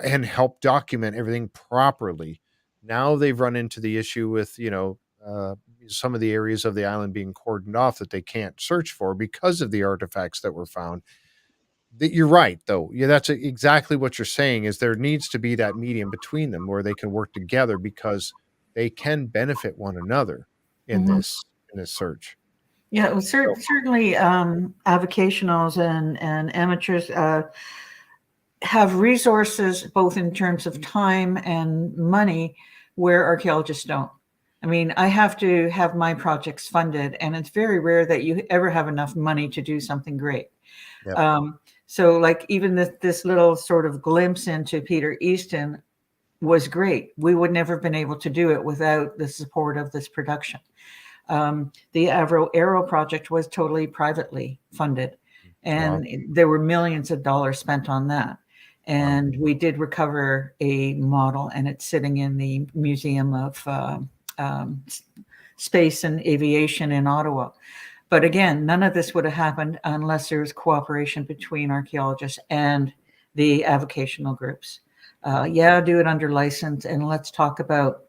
and help document everything properly. Now they've run into the issue with some of the areas of the island being cordoned off that they can't search for because of the artifacts that were found. You're right, though. Yeah, that's exactly what you're saying. Is there needs to be that medium between them where they can work together because they can benefit one another in this search. Yeah, well, certainly avocationals and amateurs have resources both in terms of time and money where archaeologists don't. I mean, I have to have my projects funded, and it's very rare that you ever have enough money to do something great. Yep. So like even this little sort of glimpse into Peter Easton was great. We would never have been able to do it without the support of this production. The Arrow project was totally privately funded, and there were millions of dollars spent on that. And we did recover a model, and it's sitting in the Museum of Space and Aviation in Ottawa. But again, none of this would have happened unless there was cooperation between archaeologists and the avocational groups. Do it under license, and let's talk about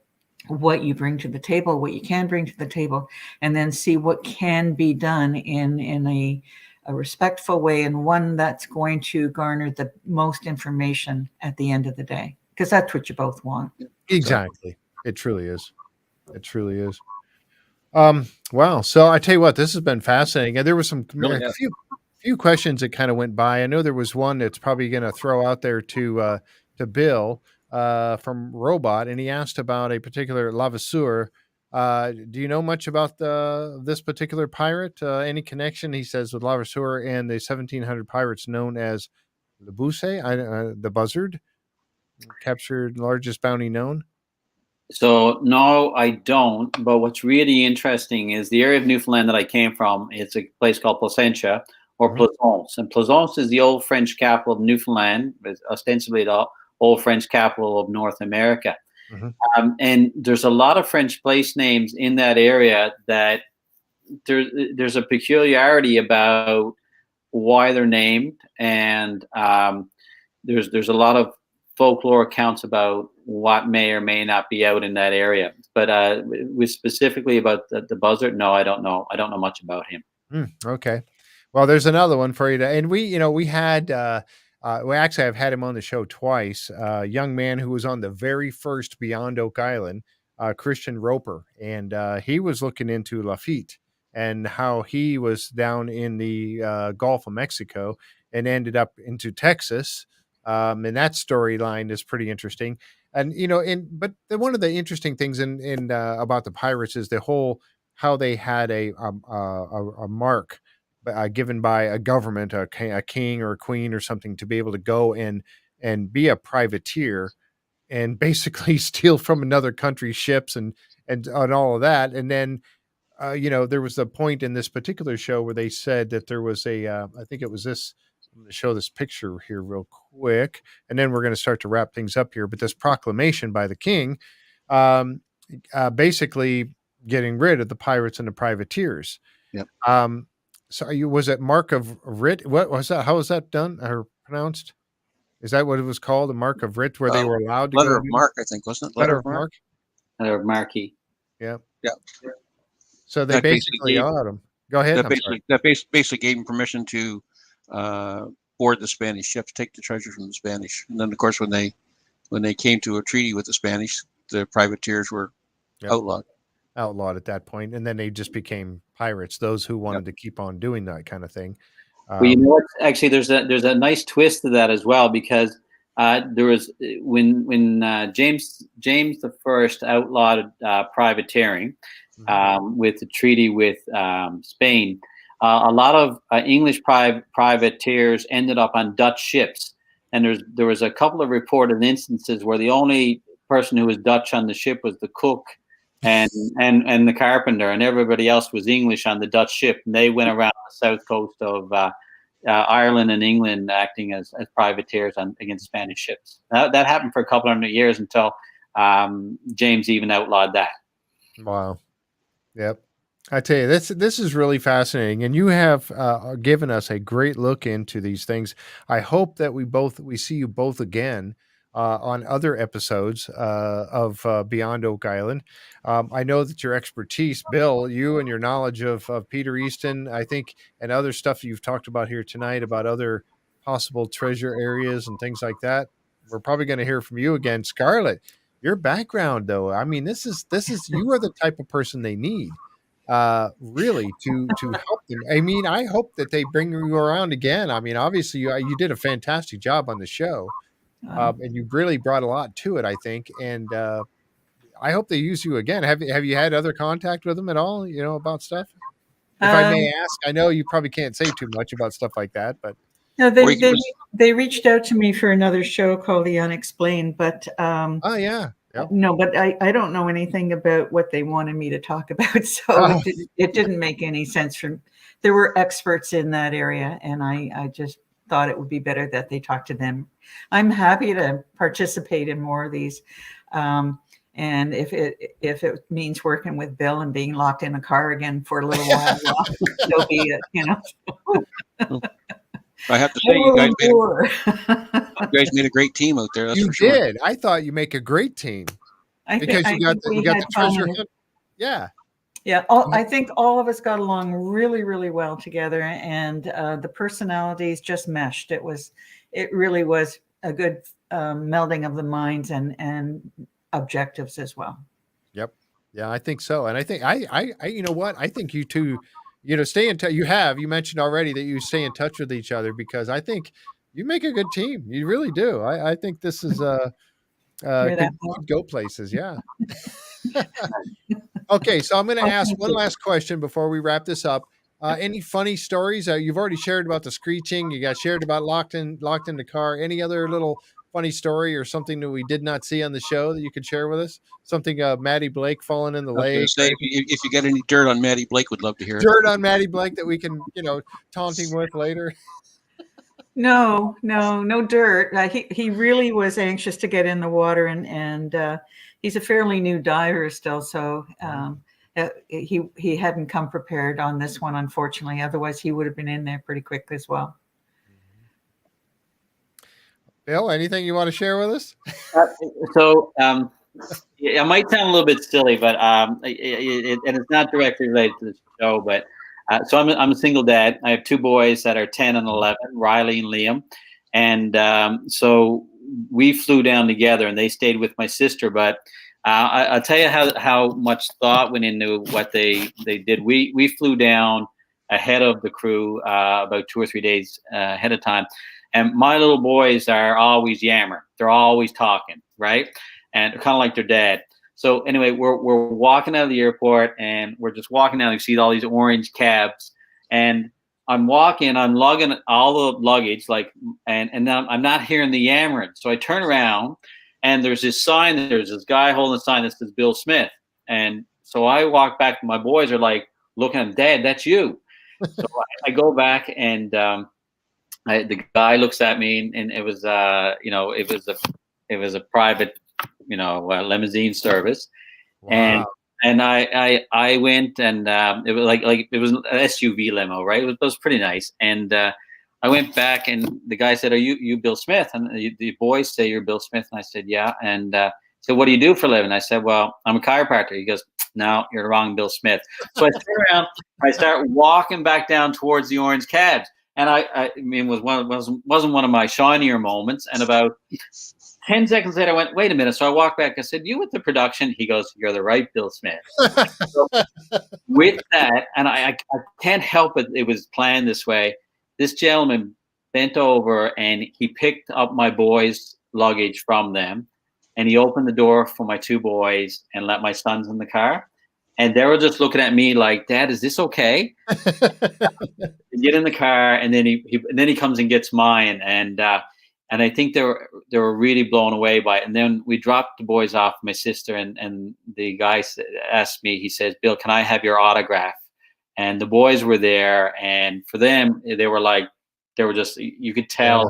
what you bring to the table, what you can bring to the table, and then see what can be done in a respectful way and one that's going to garner the most information at the end of the day, because that's what you both want. Exactly. It truly is. It truly is. Wow. So I tell you what, this has been fascinating. And there was a few questions that kind of went by. I know there was one that's probably going to throw out there to Bill from Robot, and he asked about a particular Levasseur. Do you know much about this particular pirate? Any connection? He says with Levasseur and the 1700 pirates known as the Busse, the Buzzard, captured largest bounty known. So no, I don't. But what's really interesting is the area of Newfoundland that I came from. It's a place called Placentia or Plaisance, and Plaisance is the old French capital of Newfoundland, ostensibly the old French capital of North America. And there's a lot of French place names in that area that there's a peculiarity about why they're named, and there's a lot of folklore accounts about what may or may not be out in that area. But with specifically about the Buzzard, no, I don't know. I don't know much about him. Okay. Well, there's another one for you. And we had, I've had him on the show twice. A young man who was on the very first Beyond Oak Island, Christian Roper. And he was looking into Lafitte and how he was down in the Gulf of Mexico and ended up into Texas. And that storyline is pretty interesting. And, but one of the interesting things in about the pirates is the whole how they had a mark given by a government, a king or a queen or something, to be able to go and be a privateer and basically steal from another country's ships and all of that. And then there was a point in this particular show where they said that there was I think it was this. I'm going to show this picture here real quick, and then we're going to start to wrap things up here. But this proclamation by the king, um, basically getting rid of the pirates and the privateers. Yep. Was it Mark of Writ? What was that? How was that done or pronounced? Is that what it was called? The Mark of Writ, where they were allowed to letter go of mark, I think, wasn't it? Letter of mark. Letter of marquee. Yeah. Yeah. So they That basically allowed them. Go ahead. That basically gave him permission to board the Spanish ships, take the treasure from the Spanish, and then of course when they came to a treaty with the Spanish, the privateers were outlawed at that point, and then they just became pirates. Those who wanted to keep on doing that kind of thing. Well, you know what? Actually, there's a nice twist to that as well, because there was when James the First outlawed privateering with the treaty with Spain. A lot of English privateers ended up on Dutch ships, and there was a couple of reported instances where the only person who was Dutch on the ship was the cook and the carpenter, and everybody else was English on the Dutch ship. And they went around the south coast of Ireland and England acting as privateers against Spanish ships. That happened for a couple hundred years until James even outlawed that. Wow. Yep. I tell you, this is really fascinating, and you have given us a great look into these things. I hope that we see you both again on other episodes of Beyond Oak Island. I know that your expertise, Bill, you and your knowledge of Peter Easton, I think, and other stuff you've talked about here tonight about other possible treasure areas and things like that. We're probably going to hear from you again. Scarlett, your background, though, I mean, this is you are the type of person they need. Really to help them. I mean, I hope that they bring you around again. I mean, obviously you did a fantastic job on the show, and you really brought a lot to it, I think. And I hope they use you again. Have you had other contact with them at all? About stuff. If I may ask, I know you probably can't say too much about stuff like that, but no, they reached out to me for another show called The Unexplained, but oh yeah. Yep. No, but I don't know anything about what they wanted me to talk about, so it didn't make any sense. There were experts in that area, and I just thought it would be better that they talk to them. I'm happy to participate in more of these, and if it means working with Bill and being locked in a car again for a little while, so be it. I have to say, you guys made a great team out there. That's you for sure. did. I thought you make a great team because you got the treasure hunt. Yeah. Yeah. I think all of us got along really, really well together, and the personalities just meshed. It really was a good melding of the minds and objectives as well. Yep. Yeah, I think so. And I think I you know what? I think you two, stay in touch. You mentioned already that you stay in touch with each other, because I think you make a good team. You really do. I think this is could go places. Yeah. Okay. So I'm going to ask one last question before we wrap this up. Any funny stories? You've already shared about the screeching. You got shared about locked in the car. Any other little funny story or something that we did not see on the show that you could share with us? Something Maddie Blake falling in the lake. Say, if you got any dirt on Maddie Blake, would love to hear it. Dirt on Maddie Blake that we can, taunting with later. No dirt. He really was anxious to get in the water, and he's a fairly new diver still, so he hadn't come prepared on this one, unfortunately. Otherwise, he would have been in there pretty quick as well. Bill, anything you want to share with us? It might sound a little bit silly, but and it's not directly related to the show. But so I'm a single dad. I have two boys that are 10 and 11, Riley and Liam, and so we flew down together, and they stayed with my sister. But I'll tell you how much thought went into what they did. We flew down ahead of the crew about 2 or 3 days ahead of time. And my little boys are always yammer. They're always talking, right? And kind of like their dad. So anyway, we're walking out of the airport, and we're just walking down. You see all these orange cabs, and I'm walking. I'm lugging all the luggage, and now I'm not hearing the yammering. So I turn around, and there's this sign. There's this guy holding a sign that says Bill Smith, and so I walk back. My boys are like looking at him, Dad, that's you. So I go back, and the guy looks at me, and it was it was a private limousine service. Wow. And I went, and it was like it was an SUV limo, right? It was pretty nice. And I went back, and the guy said, "Are you Bill Smith?" And the boys say, "You're Bill Smith." And I said, "Yeah." And so, "What do you do for a living?" I said, "Well, I'm a chiropractor." He goes, "No, you're the wrong Bill Smith." So I turn around, I start walking back down towards the orange cabs, and I mean, wasn't one of my shinier moments. And about 10 seconds later, I went, "Wait a minute." So I walked back. I said, "You with the production?" He goes, "You're the right Bill Smith." So with that, and I can't help it. It was planned this way. This gentleman bent over, and he picked up my boys' luggage from them, and he opened the door for my two boys and let my sons in the car. And they were just looking at me like, "Dad, is this okay?" Get in the car, and then he comes and gets mine, and I think they were really blown away by it. And then we dropped the boys off, my sister, and the guy asked me, he says, "Bill, can I have your autograph?" And the boys were there, and for them, they were just, you could tell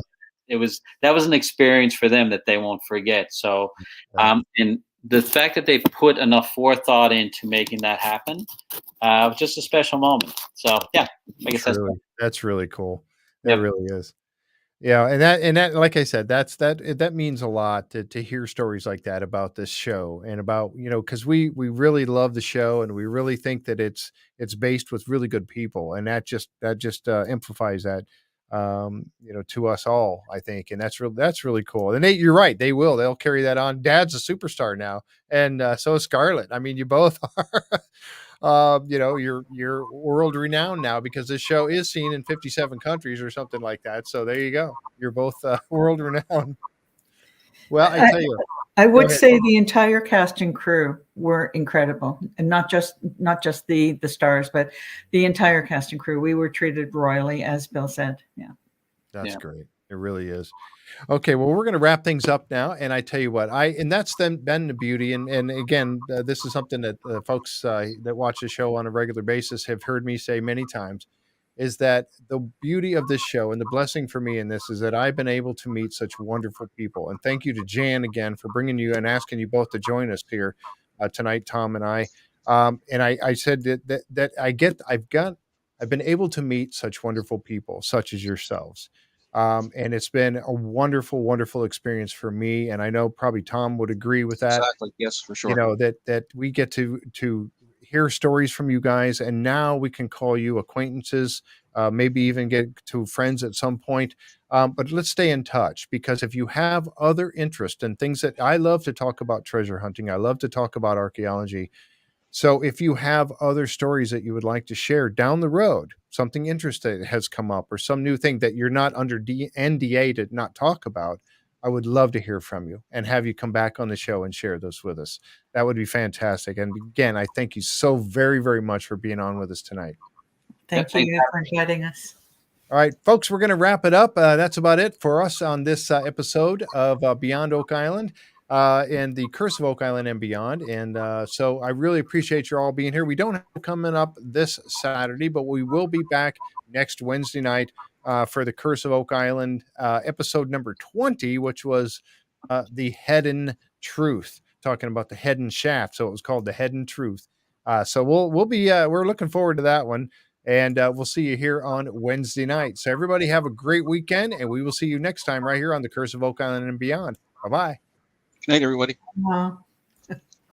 that was an experience for them that they won't forget. So, and the fact that they put enough forethought into making that happen was just a special moment. So yeah, I guess that's really cool. That Yep. really is. Yeah, and that, like I said, that means a lot to hear stories like that about this show, and about, because we really love the show, and we really think that it's based with really good people, and that just amplifies that, to us all, I think, and that's really cool. And you're right, they'll carry that on. Dad's a superstar now, and so is Scarlett. I mean, you both are. You're world renowned now, because this show is seen in 57 countries or something like that. So there you go. You're both world renowned. Well, I tell you, I would say the entire cast and crew were incredible, and not just the stars, but the entire cast and crew. We were treated royally, as Bill said. Yeah, that's great. It really is. Okay, well, we're going to wrap things up now, and I tell you what, and that's been the beauty, and again, this is something that folks that watch the show on a regular basis have heard me say many times, is that the beauty of this show and the blessing for me in this is that I've been able to meet such wonderful people. And thank you to Jan again for bringing you and asking you both to join us here tonight, Tom and I. And I said that I've been able to meet such wonderful people, such as yourselves. And it's been a wonderful, wonderful experience for me. And I know probably Tom would agree with that. Exactly. Yes, for sure. That we get to hear stories from you guys, and now we can call you acquaintances, maybe even get to friends at some point. But let's stay in touch, because if you have other interest in things that I love to talk about, treasure hunting, I love to talk about archaeology. So if you have other stories that you would like to share down the road, something interesting has come up, or some new thing that you're not under NDA to not talk about, I would love to hear from you and have you come back on the show and share those with us. That would be fantastic. And again, I thank you so very, very much for being on with us tonight. Thank you for inviting us. All right, folks, we're going to wrap it up. That's about it for us on this episode of Beyond Oak Island. And the Curse of Oak Island and Beyond. And so I really appreciate you all being here. We don't have coming up this Saturday, but we will be back next Wednesday night for the Curse of Oak Island episode number 20, which was the Hidden Truth, talking about the hidden shaft. So it was called the Hidden Truth. So we'll be we're looking forward to that one. And we'll see you here on Wednesday night. So everybody have a great weekend, and we will see you next time right here on the Curse of Oak Island and Beyond. Bye-bye. Good night, everybody. Wow.